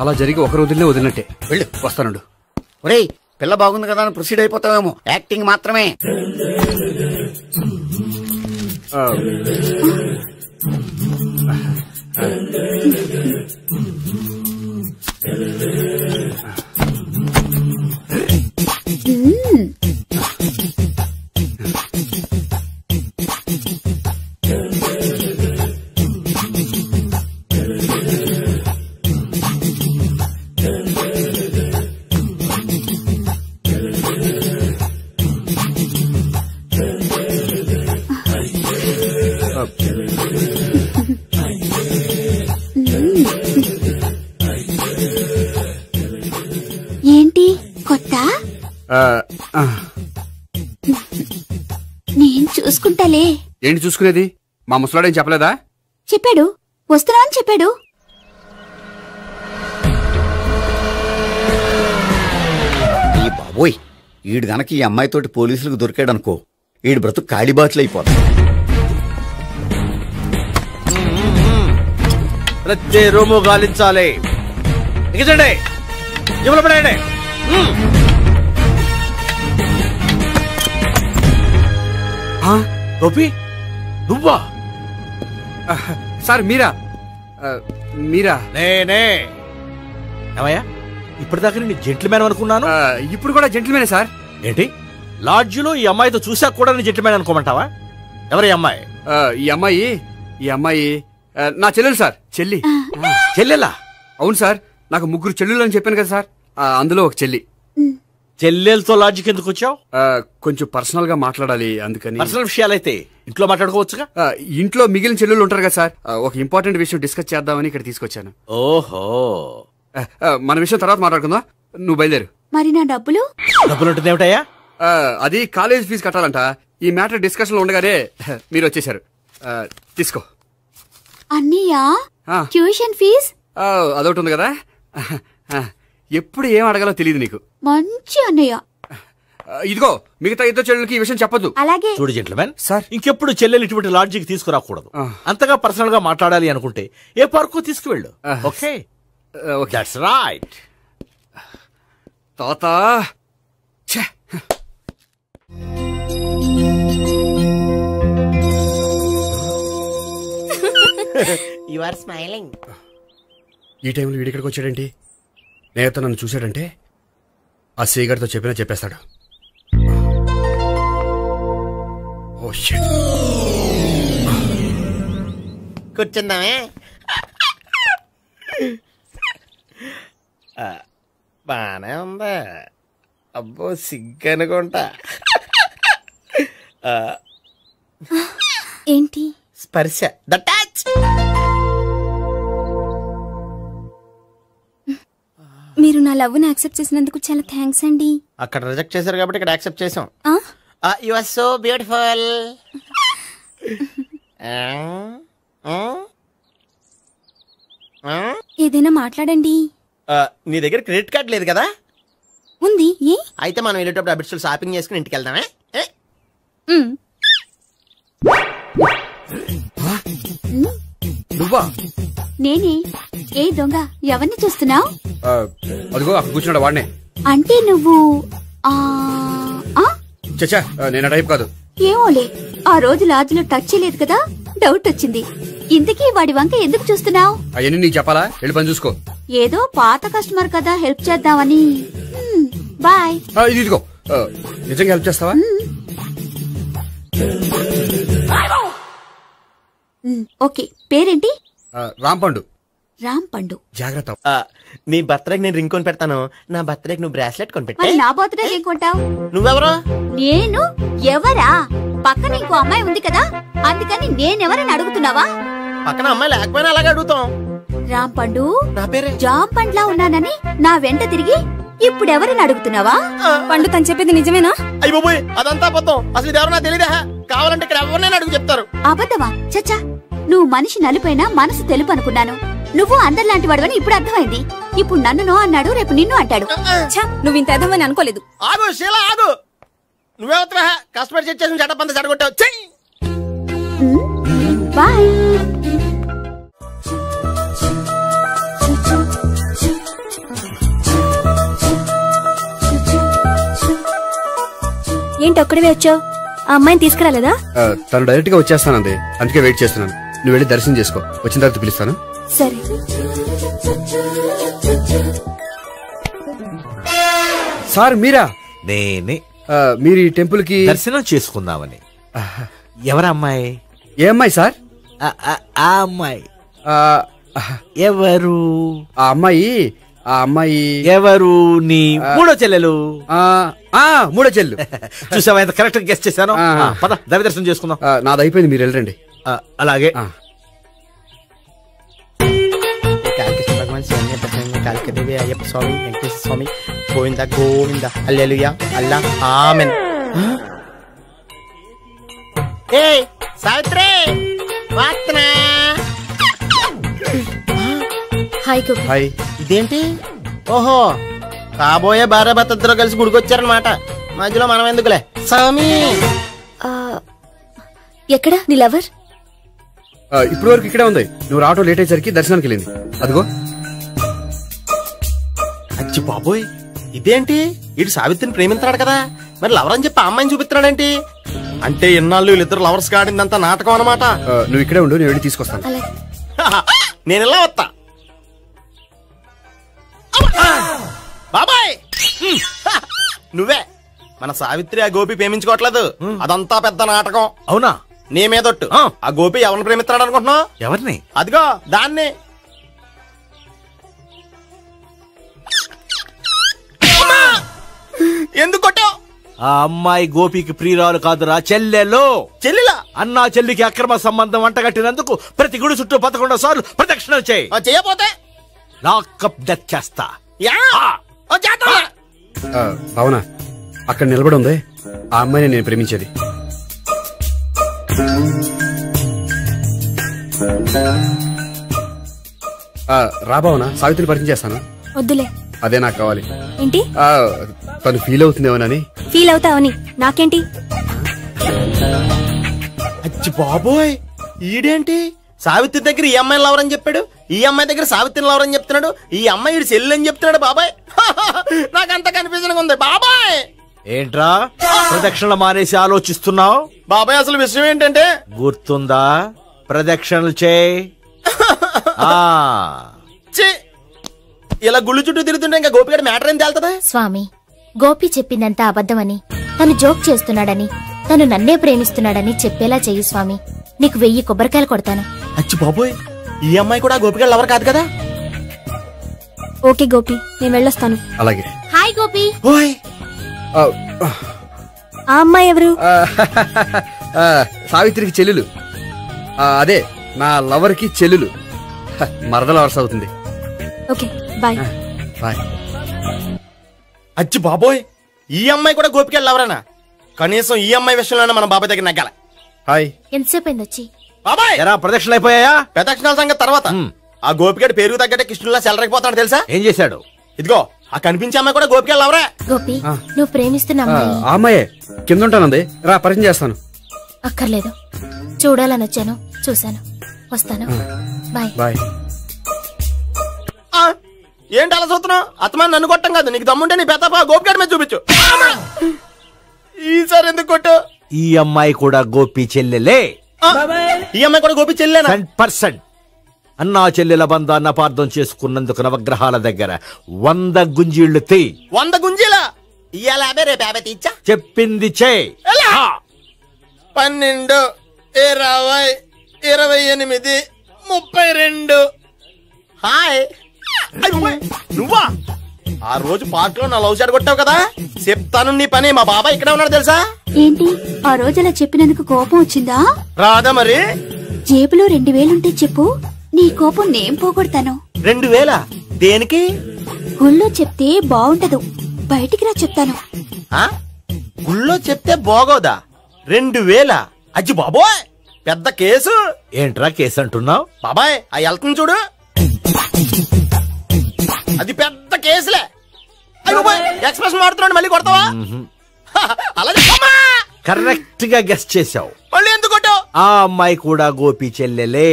అలా జరిగి ఒక రోజులే వదిలినట్టే. వెళ్ళు, వస్తానుండు. ఒరేయ్, పిల్ల బాగుంది కదా అని ప్రొసీడ్ అయిపోతావేమో, యాక్టింగ్ మాత్రమే. ఏంటి కొత్త? నేను చూసుకుంటాలే. ఏంటి చూసుకునేది? మా ముసలాడేం చెప్పలేదా? చెప్పాడు, వస్తున్నా అని చెప్పాడు. ఈ బాబోయ్, ఈడు గనక ఈ అమ్మాయితోటి పోలీసులకు దొరికాడనుకో, ఈడు బ్రతుకు కాళీబాట్లు అయిపోతాడు. ప్రతి రూము గాలించాలి. ఎగచండి, జబ్బులు పడండి. గోపి, నువ్వా? సార్ మీరా? మీరా? నేనే. ఏమయ్యా, ఇప్పటిదాకా నేను జెంట్లమ్యాన్ అనుకున్నాను. ఇప్పుడు కూడా జెంట్లమ్యానే సార్. ఏంటి, లాడ్జిలో ఈ అమ్మాయితో చూసాక కూడా నేను జెంట్లమ్యాన్ అనుకోమంటావా? ఎవరి అమ్మాయి? ఈ అమ్మాయి నా చెల్లెలు సార్. చెల్లెలా? అవును సార్, నాకు 3 చెల్లెలు అని చెప్పాను కదా సార్, అందులో ఒక చెల్లి. చెల్లెలతో లాడ్జికి ఎందుకు వచ్చావు? కొంచెం పర్సనల్ గా మాట్లాడాలి, అందుకని. పర్సనల్ విషయాలైతే ఇంట్లో మాట్లాడుకోవచ్చుగా. ఇంట్లో మిగిలిన చెల్లెలు ఉంటారు కదా సార్, ఒక ఇంపార్టెంట్ విషయం డిస్కస్ చేద్దామని ఇక్కడ తీసుకొచ్చాను. ఓహో, మన విషయం తర్వాత మాట్లాడుకుందాం, నువ్వు బయలుదేరు. మరి నా డబ్బులు? డబ్బులు ఉంటుంది ఏమిటయ్యా? అది కాలేజ్ ఫీజు కట్టాలంట. ఈ మ్యాటర్ డిస్కషన్ లో ఉండగానే మీరు వచ్చేసారు. తీసుకో. అన్నయ్యా, ట్యూషన్ ఫీజ్? అదొకటి ఉంది కదా, ఎప్పుడు ఏం అడగాలో తెలియదు నీకు. మంచి అన్నయ్య. ఇదిగో, మిగతా 2 చెల్లెలకి ఈ విషయం చెప్పొద్దు. అలాగే. చూడు జెంట్లమెన్ సార్, ఇంకెప్పుడు చెల్లెలు ఇటువంటి లాడ్జికి తీసుకురాకూడదు. అంతగా పర్సనల్ గా మాట్లాడాలి అనుకుంటే ఏ పార్కు తీసుకువెళ్ళు. Okay, that's right. తాత యు ఆర్ స్మైలింగ్. ఈ టైంలో వీడిక్కడికి వచ్చాడేంటి? నేత నన్ను చూశాడంటే ఆ సీగర్తో చెప్పేస్తాడు. Oh shit. కూర్చుందామే. బానే ఉందా? అబ్బో సిగ్గనుకుంటా. ఏంటి? స్పర్శ, ద టచ్. మీరు నా లవ్ ని యాక్సెప్ట్ చేసినందుకు చాలా థ్యాంక్స్ అండి. అక్కడ రిజెక్ట్ చేశారు కాబట్టి ఇక్కడ యాక్సెప్ట్ చేసాం. You are so beautiful. ఏదైనా మాట్లాడండి. నీ దగ్గర క్రెడిట్ కార్డ్ లేదు కదా? ఉంది. ఏ? అయితే మనం వెళ్ళేటప్పుడు అబిడ్స్ షాపింగ్ చేసుకుని ఇంటికి వెళ్దామే. నువ్వా? నేనే. ఏ దొంగ, ఎవరిని చూస్తున్నావు? అదిగో అక్కడ కూర్చున్నాడు వాడినే. అంటే నువ్వు చచ్చా, నేను టైప్ కాదు. ఏమోలే, ఆ రోజు లాడ్జిలో టచ్ చేయలేదు కదా, డౌట్ వచ్చింది. ఇంతకీ వాడి వంక ఎందుకు చూస్తున్నావు? అవన్నీ నీకు చెప్పాలా? వెళ్ళి పని చూసుకో. ఏదో పాత కస్టమర్ కదా, హెల్ప్ చేద్దామని. బాయ్. ఇదిగో, నిజంగా హెల్ప్ చేస్తావా? ఓకే. పేరేంటి? రాంపండు. రాంపండు. జాగ్రత్త. నీ బర్త్డేకి నేను రింగ్ కొని పెడతాను, నా బర్త్డేకి నువ్వు బ్రాస్లెట్ కొని పెట్టా. నా బర్త్డే ఏం కొంటావు? నువ్వెవరో? నేను ఎవరా? పక్కన ఇంకో అమ్మాయి ఉంది కదా, అందుకని నేనెవరని అడుగుతున్నావా? పక్కన అమ్మాయి లేకపోయినా అలాగే అడుగుతాం. రాంపండు, నా పేరే జాం పండ్లా ఉన్నానని నా వెంట తిరిగి ఇప్పుడెవరని అడుగుతున్నావా? పండు తను చెప్పింది నిజమేనా? అయ్య బాబోయ్, అదంతా అబద్ధం. అసలు ఇది ఎవరన్నా తెలియదా? కావాలంటే ఇక్కడ ఎవరినైనా అడుగు చెప్తారు. అబద్ధమా? చచ్చా, నువ్వు మనిషి నలుపైనా మనసు తెలుపు అనుకున్నాను. నువ్వు అందరిలాంటి వాడవని ఇప్పుడు అర్థమైంది. ఇప్పుడు నన్ను నో అన్నాడు, రేపు నిన్ను అంటాడు. నువ్వు ఇంత అర్థమని అనుకోలేదు. ఆగు శీల, ఆగు. నువ్వేవత్తవా? కస్టమర్ చెక్ చేసి చెడ్డ పంత చెడగొట్టావు. బాయ్. ఏంటి ఒక్కడివే వచ్చావు? ఆ అమ్మాయిని తీసుకురాలేదా? తను డైరెక్ట్ గా వచ్చేస్తానంది, అందుకే వెయిట్ చేస్తున్నాను. నువ్వు వెళ్ళి దర్శనం చేసుకో, వచ్చిన తర్వాత పిలుస్తాను. సరే. సార్ మీరా? నేనే. మీరు ఈ టెంపుల్ కి దర్శనం చేసుకుందామని. ఎవరు అమ్మాయి? ఏ అమ్మాయి సార్? ఆ అమ్మాయి ఎవరు? ఆ అమ్మాయి ఎవరు? నీ మూడో చెల్లెలు. మూడో చెల్లు. చూసావా ఎంత కరెక్ట్ గెస్ట్ చేశాను. పద, దవి దర్శనం చేసుకుందాం. నాది అయిపోయింది, మీరు వెళ్ళండి. అలాగే కాళికదేవి అయ్యప్ప స్వామి వెంకటేశ్వర స్వామి గోవింద గోవింద హల్లెలూయా అల్లా ఆమెన్. ఏ సావిత్రి వాత్నా. హాయ్ గోపి. హాయ్. ఇదేంటి? ఓహో కాబోయే భార్య భర్తతో కలిసి గుడికొచ్చారనమాట. మధ్యలో మనం ఎందుకులే స్వామి. ఎక్కడ నీ లవర్? ఇప్పుడు వరకు ఇక్కడే ఉంది. నువ్వు రావటం లేట్ అయ్యేసరికి దర్శనానికి వెళ్ళింది. అదిగో. అచ్చి బాబోయ్ ఇదేంటి? ఇటు సావిత్రిని ప్రేమిస్తున్నాడు కదా, మరి లవర్ అని చెప్పి అమ్మాయిని చూపిస్తున్నాడేంటి? అంటే ఇన్నాళ్ళు వీళ్ళిద్దరు లవర్స్ కాడిందంతా నాటకం అనమాట. నువ్వు ఇక్కడే ఉండు, నేను వెళ్ళి తీసుకొస్తాను. నేను ఇలా వస్తా. బాబాయ్ నువ్వే మన సావిత్రి ఆ గోపి ప్రేమించుకోవట్లేదు, అదంతా పెద్ద నాటకం. అవునా? నీ మీదొట్టు. ఆ గోపి ఎవరిని ప్రేమిస్తున్నాడు అనుకుంటున్నావు? ఎవరిని? అదిగో దాన్ని. ఎందుకు కొట్టావు? ఆ అమ్మాయి గోపికి ప్రియురాలు కాదురా, చెల్లెలు. చెల్లెలా? అన్నా చెల్లికి అక్రమ సంబంధం వంటగట్టినందుకు ప్రతి గుడి చుట్టూ 11 సార్లు ప్రదక్షిణలు చేయి. చేయపోతే లాకప్ డెత్ చేస్తా. అవునా? అక్కడ నిలబడి ఉంది ఆ అమ్మాయిని నేను ప్రేమించేది. రాబావునా? సావిత్రిని పరిచయం చేస్తాను. వద్దులే. అదే నాకు కావాలి. ఏంటి? తను ఫీల్ అవుతుందేమోనని. ఫీల్ అవుతావని నాకేంటి? అచ్చి బాబోయ్ ఈడేంటి సావిత్రి దగ్గర ఈ అమ్మాయిని లవరని చెప్పాడు, ఈ అమ్మాయి దగ్గర సావిత్రిని లవరని చెప్తున్నాడు, ఈ అమ్మాయి ఇడు చెల్లి అని చెప్తున్నాడు. బాబాయ్ నాకంత కన్ఫ్యూజన్ ఉంది బాబాయ్. ఏంట్రా ప్రదక్షిణలు మానేసి ఆలోచిస్తున్నావు? బాబాయ్ అసలు విషయం ఏంటంటే గుర్తుందా? ప్రదక్షిణలు చేయి. ఇలా గుళ్ళు చుట్టూ తిరుగుతుంటే ఇంకా గోపిగడ మ్యాటర్ ఏం తేలుతుందా? స్వామి, గోపి చెప్పిందంతా అబద్ధమని, తను జోక్ చేస్తున్నాడని, తను నన్నే ప్రేమిస్తున్నాడని చెప్పేలా చెయ్యి స్వామి. నీకు 1000 కొబ్బరికాయలు కొడతాను. అచ్చి బాబోయ్ ఈ అమ్మాయి కూడా గోపిగడ లవర్ కాదు కదా? ఓకే గోపి, నేను వెళ్ళొస్తాను. అలాగే. హాయ్ గోపి. ఆ అమ్మాయి ఎవరు? సావిత్రికి చెల్లెలు. అదే నా లవర్ కి చెల్లెలు. మరద లవర్స్ అవుతుంది. Okay bye. బాయ్. అచ్చి బాబోయ్ ఈ అమ్మాయి కూడా గోపిగడ లవరేనా? కనీసం ఈ అమ్మాయి విషయంలోనే మన బాబాయ్ దగ్గర నగ్గాల. హాయ్. ఎంతసేపు అయింది వచ్చి? బాబాయ్ ప్రదక్షిణలు అయిపోయాయా? ప్రదక్షిణాల సంగతి తర్వాత. ఆ గోపిగడ పేరు తగ్గట్టే కృష్ణులా చెలరకపోతాడు తెలుసా? ఏం చేశాడు? ఇదిగో ఆ కనిపించే అమ్మాయి కూడా గోపిగడ లవరే. గోపి, నువ్వు ప్రేమిస్తున్న అమ్మాయి అమ్మాయే కింద ఉంటానంది. రా పరిచయం చేస్తాను. అక్కర్లేదు, చూడాలని వచ్చాను, చూశాను, వస్తాను. బాయ్. బాయ్. ఏంటి అలా చూస్తున్నావు? అత్తమని నన్ను కొట్టం కాదు, నీకు దమ్ముంటే నీ పెద్దపా గోపిగడ మీద చూపించు. ఈసారి ఎందుకు కొట్టు? ఈ అమ్మాయి కూడా గోపి చెల్లెలే. ఈ అమ్మాయి కూడా గోపి చెల్లెనా? 100%. అన్నా చెల్లెల బంధాన్ని అపార్థం చేసుకున్నందుకు నవగ్రహాల దగ్గర 100 గుంజీళ్లు తీ. 100 గుంజీలా? ఇవాళ 50 రేపు 50 తీచ్చా. చెప్పింది చే. 12, 20, 28, 32. హాయ్. నువ్వా? ఆ రోజు పార్క్ లో నా లవ్ షాట్ కొట్టావు కదా, చెప్తాను నీ పని. మా బాబాయ్ ఇక్కడే ఉన్నాడు తెలుసా? ఏంటి ఆ రోజు అలా చెప్పినందుకు కోపం వచ్చిందా? రాదా మరి? జేబులో 2000 ఉంటే చెప్పు, నీ కోపం నేను పోగొడతాను. 2000? దేనికి? గుళ్ళో చెప్తే బాగుంటదు, బయటికి రా చెప్తాను. గుళ్ళో చెప్తే బాగోదా? 2000? అజ్జి బాబోయ్ పెద్ద కేసు. ఏంట్రా కేసు అంటున్నావు? బాబాయ్ ఆ వెళ్తుంది చూడు, అది పెద్ద కేసులే. ఎక్స్ప్రెషన్ మాడుతున్నాడు, మళ్ళీ కొడతావా? అలా కరెక్ట్ గా గెస్ చేసావు. మళ్ళీ ఎందుకు కొట్టావు? ఆ అమ్మాయి కూడా గోపి చెల్లెలే.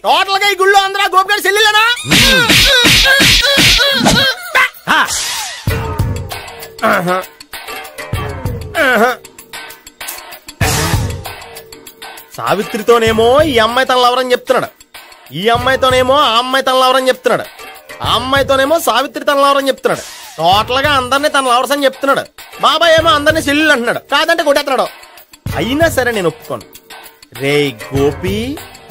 టోటల్ గా ఈ గుళ్ళో అందరూ గోపిగాడి చెల్లెలేనా? సావిత్రితోనేమో ఈ అమ్మాయి తన లవరని చెప్తున్నాడు, ఈ అమ్మాయితోనేమో ఆ అమ్మాయి తన లవరని చెప్తున్నాడు, ఆ అమ్మాయితోనేమో సావిత్రి తన లవరని చెప్తున్నాడు. టోటల్ గా అందరినీ తన లవర్స్ అని చెప్తున్నాడు. బాబాయ్ ఏమో అందరినీ చెల్లెలు అంటున్నాడు, కాదంటే కొట్టేస్తున్నాడు. అయినా సరే నేను ఒప్పుకోను. రే గోపి,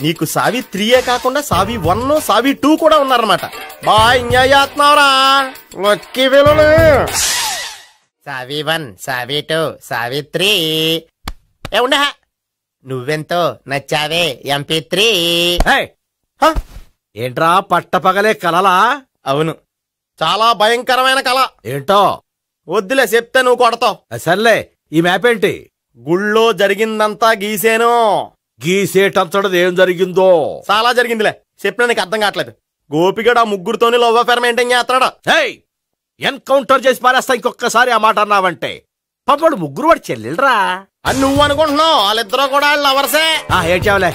నీకు సావి 3 కాకుండా సావి 1, సావి 2 కూడా ఉన్నారన్నమాట. బాయ్ ఎంజాయ్ చేస్తున్నావురా. లక్కీ పిల్లలు. సావి 1, సావి 2, సావి 3. ఉండే నువ్వెంతో నచ్చావే MP3. ఏంట్రా పట్టపగలే కలలా? అవును, చాలా భయంకరమైన కళ. ఏంటో? వద్దులే, చెప్తే నువ్వు కొడతావు. సర్లే, ఈ మ్యాప్ ఏంటి? గుళ్ళో జరిగిందంతా గీసేను. గీసేటంతటది ఏం జరిగిందో? చాలా జరిగిందిలే, చెప్పినా నీకు అర్థం కావట్లేదు. గోపిగడు ఆ ముగ్గురుతోని లవ్ అఫేర్ మెయింటైన్ చేస్తాడా? ఎన్కౌంటర్ చేసి పారేస్తా ఇంకొకసారి ఆ మాట అన్నావంటే. పాపడు ముగ్గురు వాడు చెల్లెలరా అని నువ్వు అనుకుంటున్నావు. వాళ్ళిద్దరూ కూడా లవర్సే. ఏడ్చావులే.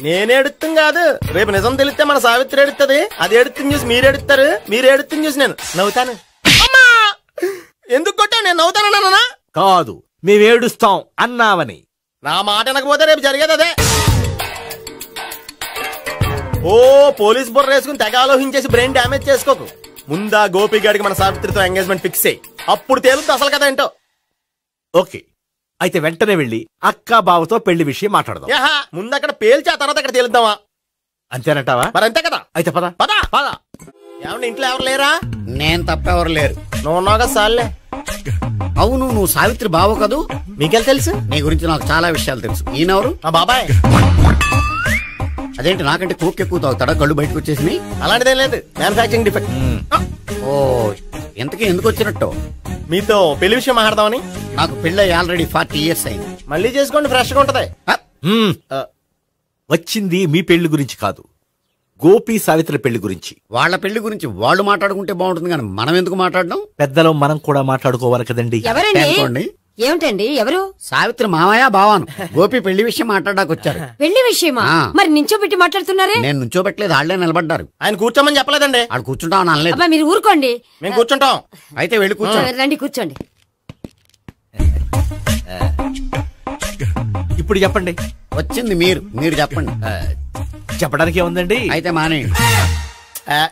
నేనేడుతుంది కాదు, రేపు నిజం తెలిస్తే మన సావిత్రి ఎడుతుంది. అది ఎడుతుంది చూసి మీరు ఎడుతారు, మీరు ఎడుతుంది చూసి నేను నవ్వుతాను. ఎందుకు కొట్టా? నేను నవ్వుతానన్నా? కాదు, మేమేడుస్తాం అన్నావని. నా మాట వినకపోతే రేపు జరిగేది అదే. ఓ పోలీస్ బుర్ర వేసుకుని తెగ ఆలోచించేసి బ్రెయిన్ డ్యామేజ్ చేసుకోకు. ముందా గోపిగాడికి మన సావిత్రితో ఎంగేజ్మెంట్ ఫిక్స్ అయ్యి అప్పుడు తేలుతుంది అసలు కదా ఏంటో. ఓకే, అయితే వెంటనే వెళ్ళి అక్క బావతో పెళ్లి విషయం మాట్లాడదాం. ముందు అక్కడ పేల్చి ఆ తర్వాత అక్కడ తేలుద్దామా? అంతేనంటావా? మరి అంతే కదా. అయితే పద పద పద. ఏమన్నా ఇంట్లో ఎవరు లేరా? నేను తప్ప ఎవరు లేరు. నువ్వు ఉన్నావుగా సార్లే. అవును, నువ్వు సావిత్రి బావ కదూ? మీకెళ్ళి తెలుసు? నీ గురించి నాకు చాలా విషయాలు తెలుసు. ఈయనెవరు? మా బాబాయ్. అదేంటి నాకంటే కోక్ ఎక్కువ తాగుతాడా? కళ్ళు బయటకు వచ్చేసినాయి. అలాంటిదేం లేదు, మ్యానుఫాక్చరింగ్ డిఫెక్ట్. ఓ, ఇంతకీ ఎందుకు వచ్చినట్టు? మీతో పెళ్లి విషయం మాట్లాడదామని. నాకు పెళ్ళి ఆల్రెడీ 40 years అయింది. మళ్ళీ చేసుకోండి, ఫ్రెష్ గా ఉంటది. వచ్చింది మీ పెళ్లి గురించి కాదు, గోపి సావిత్రి పెళ్లి గురించి. వాళ్ళ పెళ్లి గురించి వాళ్ళు మాట్లాడుకుంటే బాగుంటుంది కానీ మనం ఎందుకు మాట్లాడడం? పెద్దలో మనం కూడా మాట్లాడుకోవాలి కదండి. ఎవరండి? ఏమిటండి? ఎవరు? సావిత్రి మామయ్య బావాను. గోపి పెళ్లి విషయం మాట్లాడడానికి వచ్చారు. పెళ్లి విషయమా? మరి నించోబెట్టి మాట్లాడుతున్నారే? నేను నుంచోబెట్టలేదు, ఆళ్లే నిలబడ్డారు. ఆయన కూర్చోమని చెప్పలేదండి. ఆడు కూర్చుంటామని అనలేదు. అబ్బా మీరు ఊరుకోండి. మేము కూర్చుంటాం. అయితే వెళ్ళి కూర్చోండి. రండి కూర్చోండి. ఇప్పుడు చెప్పండి. వచ్చింది మీరు చెప్పండి. చెప్పడానికి ఏముందండి? అయితే మానేయండి.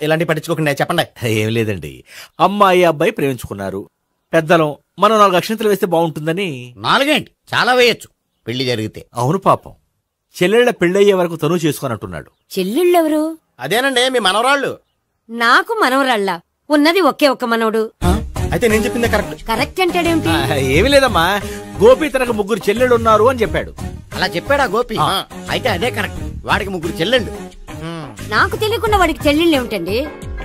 ఇలాంటివి పట్టించుకోకండి, చెప్పండి. ఏం లేదండి, అమ్మాయి అబ్బాయి ప్రేమించుకున్నారు. పెద్దలం మనం 4 అక్షంతలు వేస్తే బాగుంటుందని. 4 ఏంటి, చాలా వేయచ్చు పెళ్లి జరిగితే. అవును పాపం, చెల్లెళ్ళ పెళ్ళయ్యే వరకు తను చేసుకోనట్టున్నాడు. చెల్లెళ్ళెవరు? అదేనండి మీ మనవరాళ్ళు. నాకు మనవరాళ్ళ ఉన్నది ఒకే ఒక్క మనవడు. అయితే నేను చెప్పిందే కరెక్ట్. కరెక్ట్ అంటాడేమిటి? ఏమి లేదమ్మా, గోపి తనకు 3 చెల్లెళ్ళు ఉన్నారు అని చెప్పాడు. అలా చెప్పాడా గోపి? అయితే అదే కరెక్ట్. వాడికి 3 చెల్లెళ్ళు. నాకు తెలియకుండా వాడికి చెల్లెళ్ళు ఏమిటండి?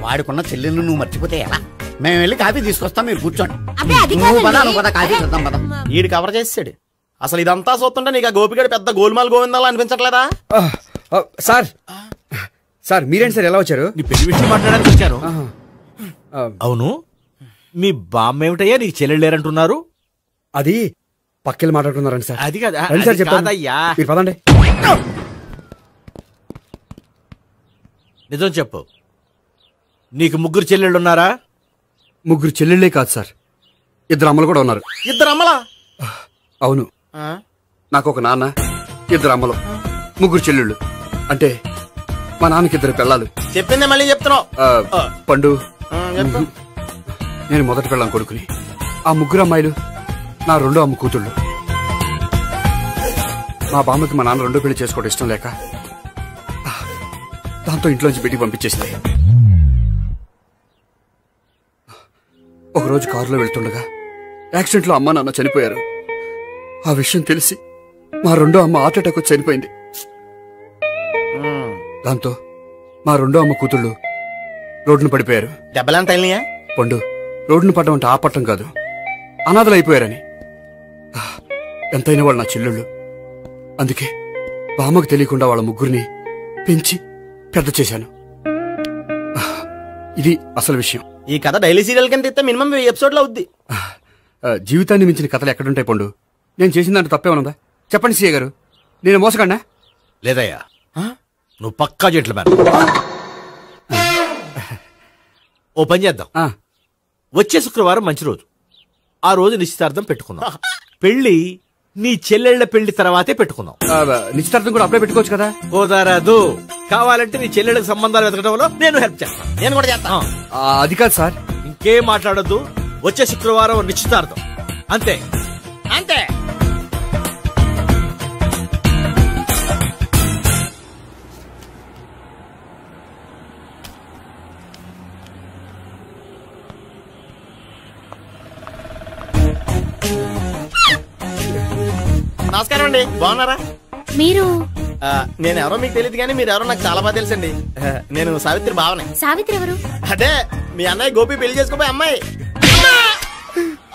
వాడికున్న చెల్లెళ్ళు నువ్వు మర్చిపోతే ఎలా? మేము వెళ్ళి కాఫీ తీసుకొస్తాం, మీరు కూర్చోండి. కాఫీ చేద్దాం పద. ఈడు కవర్ చేసాడు. అసలు ఇదంతా చూస్తుంటే నీకు ఆ గోపిగడు పెద్ద గోల్మాల్ గోవిందాలు అనిపించట్లేదా? సార్ మీరేంటి సార్ ఎలా వచ్చారు? నీ పెళ్లి విషయం మాట్లాడడానికి వచ్చాను. అవును, మీ బామ్మ ఏమిటయ్యా నీకు చెల్లెళ్ళు లేరంటున్నారు? అది పక్కెళ్ళి మాట్లాడుకున్నారండి సార్. అది కదా సార్ చెప్తాను, మీరు పదండి. నిజం చెప్పు, నీకు 3 చెల్లెళ్ళు ఉన్నారా? 3 చెల్లెళ్ళే కాదు సార్, 2 అమ్మలు కూడా ఉన్నారు. 2 అమ్మలా? అవును, నాకు ఒక నాన్న, 2 అమ్మలు, 3 చెల్లెళ్ళు. అంటే మా నాన్నకి 2 పిల్లలు. చెప్పిందే మళ్ళీ చెప్తున్నావు. పండు, నేను మొదటి పిల్లం కొడుకుని. ఆ 3 అమ్మాయిలు నా 2వ అమ్మ కూతుళ్ళు. మా బామ్మకి మా నాన్న 2వ పెళ్లి చేసుకోవడం ఇష్టం లేక దాంతో ఇంట్లోంచి పెట్టి పంపించేసింది. ఒకరోజు కారులో వెళ్తుండగా యాక్సిడెంట్లో అమ్మ నాన్న చనిపోయారు. ఆ విషయం తెలిసి మా 2వ అమ్మ హార్ట్ అటాక్ వచ్చి చనిపోయింది. దాంతో మా 2వ అమ్మ కూతుళ్ళు రోడ్డును పడిపోయారు. దెబ్బలంత తగిలినాయా? పండు, రోడ్డును పడ్డం అంటే ఆపట్టం కాదు, అనాథలు అయిపోయారని. ఎంతైనా వాళ్ళు నా చెల్లెళ్ళు. అందుకే బామ్మకు తెలియకుండా వాళ్ళ 3ని పెంచి పెద్ద చేశాను. ఇది అసలు విషయం. ఈ కథ డైలీ సీరియల్ కింద ఇస్తే మినిమం 10 ఎపిసోడ్లు అవుద్ది. జీవితాన్ని మించిన కథలు ఎక్కడుంటాయి పండు? నేను చేసిన దాంట్లో తప్పేమనుందా? చెప్పండి సీఏ గారు, నేను మోసకండా? లేదయ్యా, నువ్వు పక్కా జెంట్లమ్యాన్. ఓ పని చేద్దాం, వచ్చే శుక్రవారం మంచి రోజు. ఆ రోజు నిశ్చితార్థం పెట్టుకుందాం. పెళ్లి నీ చెల్లెళ్ల పెళ్లి తర్వాతే పెట్టుకుందాం. నిశ్చితార్థం కూడా అప్పుడే పెట్టుకోవచ్చు కదా? కుదరదు. కావాలంటే నీ చెల్లెళ్ళకి సంబంధాలు వెతకడంలో నేను హెల్ప్ చేస్తాను. నేను కూడా చేస్తాను. అది కాదు సార్. ఇంకేం మాట్లాడొద్దు, వచ్చే శుక్రవారం నిశ్చితార్థం, అంతే అంతే. నమస్కారం అండి, బాగున్నారా? మీరు నేను ఎవరో మీకు తెలియదు కానీ మీరు ఎవరో నాకు చాలా బాగా తెలుసండి. నేను సావిత్రి బావనే. సావిత్రి ఎవరు? అదే మీ అన్నయ్య గోపి పెళ్లి చేసుకోపోయి అమ్మాయి.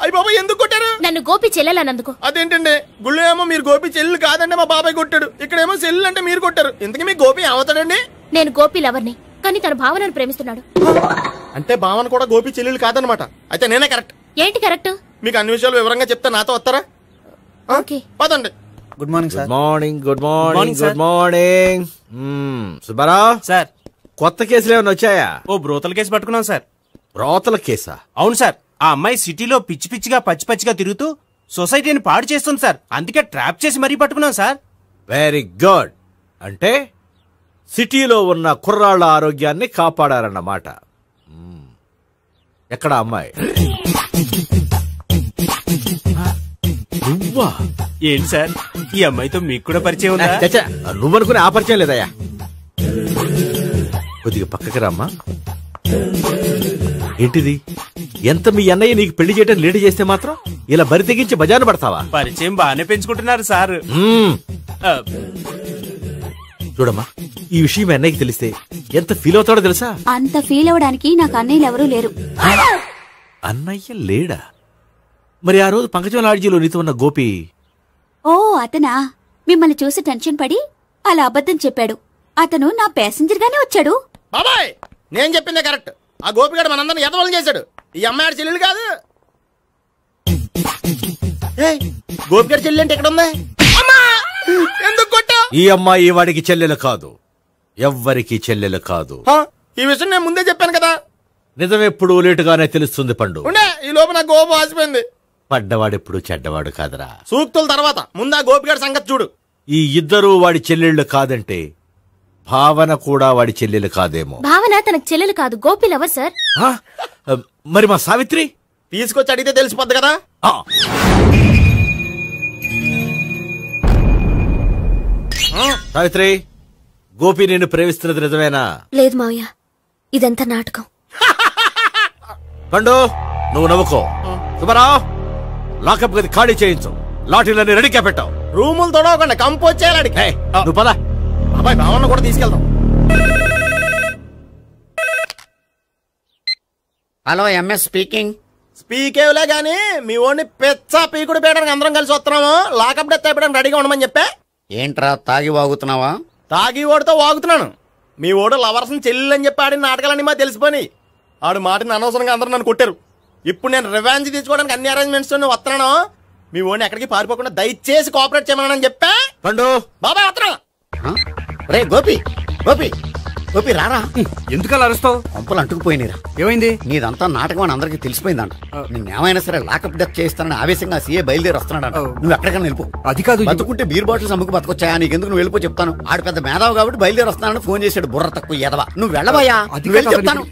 అయ్యి బాబాయ్ ఎందుకు కొట్టారు? నన్ను గోపి చెల్లెలన్నందుకు. అదేంటండి గుళ్ళు ఏమో మీరు గోపి చెల్లు కాదండి మా బాబాయ్ కొట్టాడు, ఇక్కడేమో చెల్లు అంటే మీరు కొట్టారు. ఇంతకీ మీ గోపి ఏమవుతాడండి? నేను గోపి లవర్ని, కానీ తన భావనను ప్రేమిస్తున్నాడు. అంటే భావన కూడా గోపి చెల్లెలు కాదనమాట. అయితే నేనే కరెక్ట్. ఏంటి కరెక్ట్? మీకు అన్ని విషయాలు వివరంగా చెప్తే నాతో వస్తారా? ఓకే పదండి. Good morning sir. Morning good morning good morning. Subbarao sir, కొత్త కేసులు ఏమైనా వచ్చాయా? ఓ బ్రోతల కేసు పట్టుకున్నాం సార్. బ్రోతల కేసా? అవును సార్. ఆ అమ్మాయి సిటీలో పిచ్చి పిచ్చిగా పచ్చి పచ్చిగా తిరుగుతూ సొసైటీని పాడు చేస్తుంది సార్. అందుకే ట్రాప్ చేసి మరీ పట్టుకున్నాం సార్. Very good. అంటే సిటీలో ఉన్న కుర్రాళ్ళ ఆరోగ్యాన్ని కాపాడారన్నమాట. ఎక్కడ అమ్మాయి? నువ్వా? ఏంటి సార్, ఈ అమ్మాయితో మీకు కూడా పరిచయం ఉందా? నువ్వనుకునే ఆ పరిచయం లేదయ్యా. కొద్దిగా పక్కకి రామ్మా. ఏంటిది? ఎంత మీ అన్నయ్య నీకు పెళ్లి చేయడం లేట్ చేస్తే మాత్రం ఇలా బరి తెగించి బజారు పడతావా? పరిచయం బాగానే పెంచుకుంటున్నారు సార్. చూడమ్మా, ఈ విషయం మీ అన్నయ్యకి తెలిస్తే ఎంత ఫీల్ అవుతాడో తెలుసా? అంత ఫీల్ అవడానికి నాకు అన్నయ్యలు ఎవరూ లేరు. అన్నయ్య లేడా? మరి ఆ రోజు పంకజం లాడ్జీలో నీతో ఉన్న గోపి? ఓ అతనా? మిమ్మల్ని చూసి టెన్షన్ పడి అలా అబద్ధం చెప్పాడు. అతను నా ప్యాసింజర్ గానే వచ్చాడు. బాబాయ్ నేను చెప్పిందే కరెక్ట్. ఆ గోపిగాడు మనందరిని ఎదవలం చేశాడు. ఈ అమ్మాయి చెల్లెలు కాదు. గోపిగాడి చెల్లెలు అంటే ఎక్కడ ఉంది? ఎందుకు కొట్టా? ఈ అమ్మాయి వాడికి చెల్లెలు కాదు, ఎవ్వరికి చెల్లెలు కాదు. ఈ విషయం నేను ముందే చెప్పాను కదా. నిజమెప్పుడు లేటుగానే తెలుస్తుంది పండు. ఉండే ఈ లోపు నాకు గోపు ఆసిపోయింది. పడ్డవాడెప్పుడు చెడ్డవాడు కాదురా. సూక్తుల తర్వాత ముందు ఆ గోపిగాడి సంగతి చూడు. ఈ ఇద్దరూ వాడి చెల్లెళ్ళు కాదంటే భావన కూడా వాడి చెల్లెలు కాదేమో. భావన తనకు చెల్లెలు కాదు, గోపి లవర్ సార్. మరి మా సావిత్రి? తీసుకొచ్చి అడిగితే తెలిసిపోద్ది కదా. సావిత్రి, గోపి నేను ప్రేమిస్తున్నది నిజమేనా? లేదు మావయ్య, ఇదంతా నాటకం. పండు నువ్వు నవ్వుకో. సుబ్బారావు, లాకప్ గది ఖాళీ చేయించు. లాఠీలన్నీ రెడీగా పెట్టావు. రూములు తొడవకుండా కంపోజ్ చేయాలి. నువ్వు పద. బాబాయ్ భావన కూడా తీసుకెళ్దాం. Hello, MS speaking. స్పీకేవ్లే గానీ మీ ఓడిని పెచ్చ పీకుడు పేయడానికి అందరం కలిసి వస్తున్నాము. లాకప్ డెత్ అయిపోయడానికి రెడీగా ఉండమని చెప్పే. ఏంట్రా తాగి వాగుతున్నావా? తాగి ఓడితో వాగుతున్నాను. మీ ఓడు లవర్స్ చెల్లెలు అని చెప్పి ఆడిన నాటకాలన్నీ మా తెలిసిపోయి ఆడు మాటని అనవసరంగా అందరూ నన్ను కొట్టారు. ఇప్పుడు నేను రివెంజ్ తీసుకోవడానికి అన్ని అరేంజ్మెంట్స్ వస్తున్నాను. మీ ఓడిని ఎక్కడికి పారిపోకుండా దయచేసి కోఆపరేట్ చేయమని చెప్పా. పండు బాబాయ్ వస్తున్నా. రే గోపి, గోపి, గోపి రారా. ఎందుకు అలా అరుస్తావు? పంపులు అంటుకుపోయినరా. ఏమైంది? నీదంతా నాటకం అని అందరికి తెలిసిపోయిందంట. నేనేమైనా సరే లాకప్ డెత్ చేస్తానని ఆవేశంగా సీఏ బయలుదేరి వస్తున్నాడు. నువ్వు ఎక్కడికైనా వెళ్ళిపో. అది కాదు, బతుకుంటే బీర్ బాటిల్స్ అమ్ముకు బతకొచ్చాయా? నీకెందుకు? నువ్వు వెళ్ళిపో చెప్తాను. ఆడు పెద్ద మేధావు కాబట్టి బయలుదేరి వస్తున్నానని ఫోన్ చేశాడు. బుర్ర తక్కువ ఎదవా. నువ్వు వెళ్ళవయ్యా, చెప్తాను.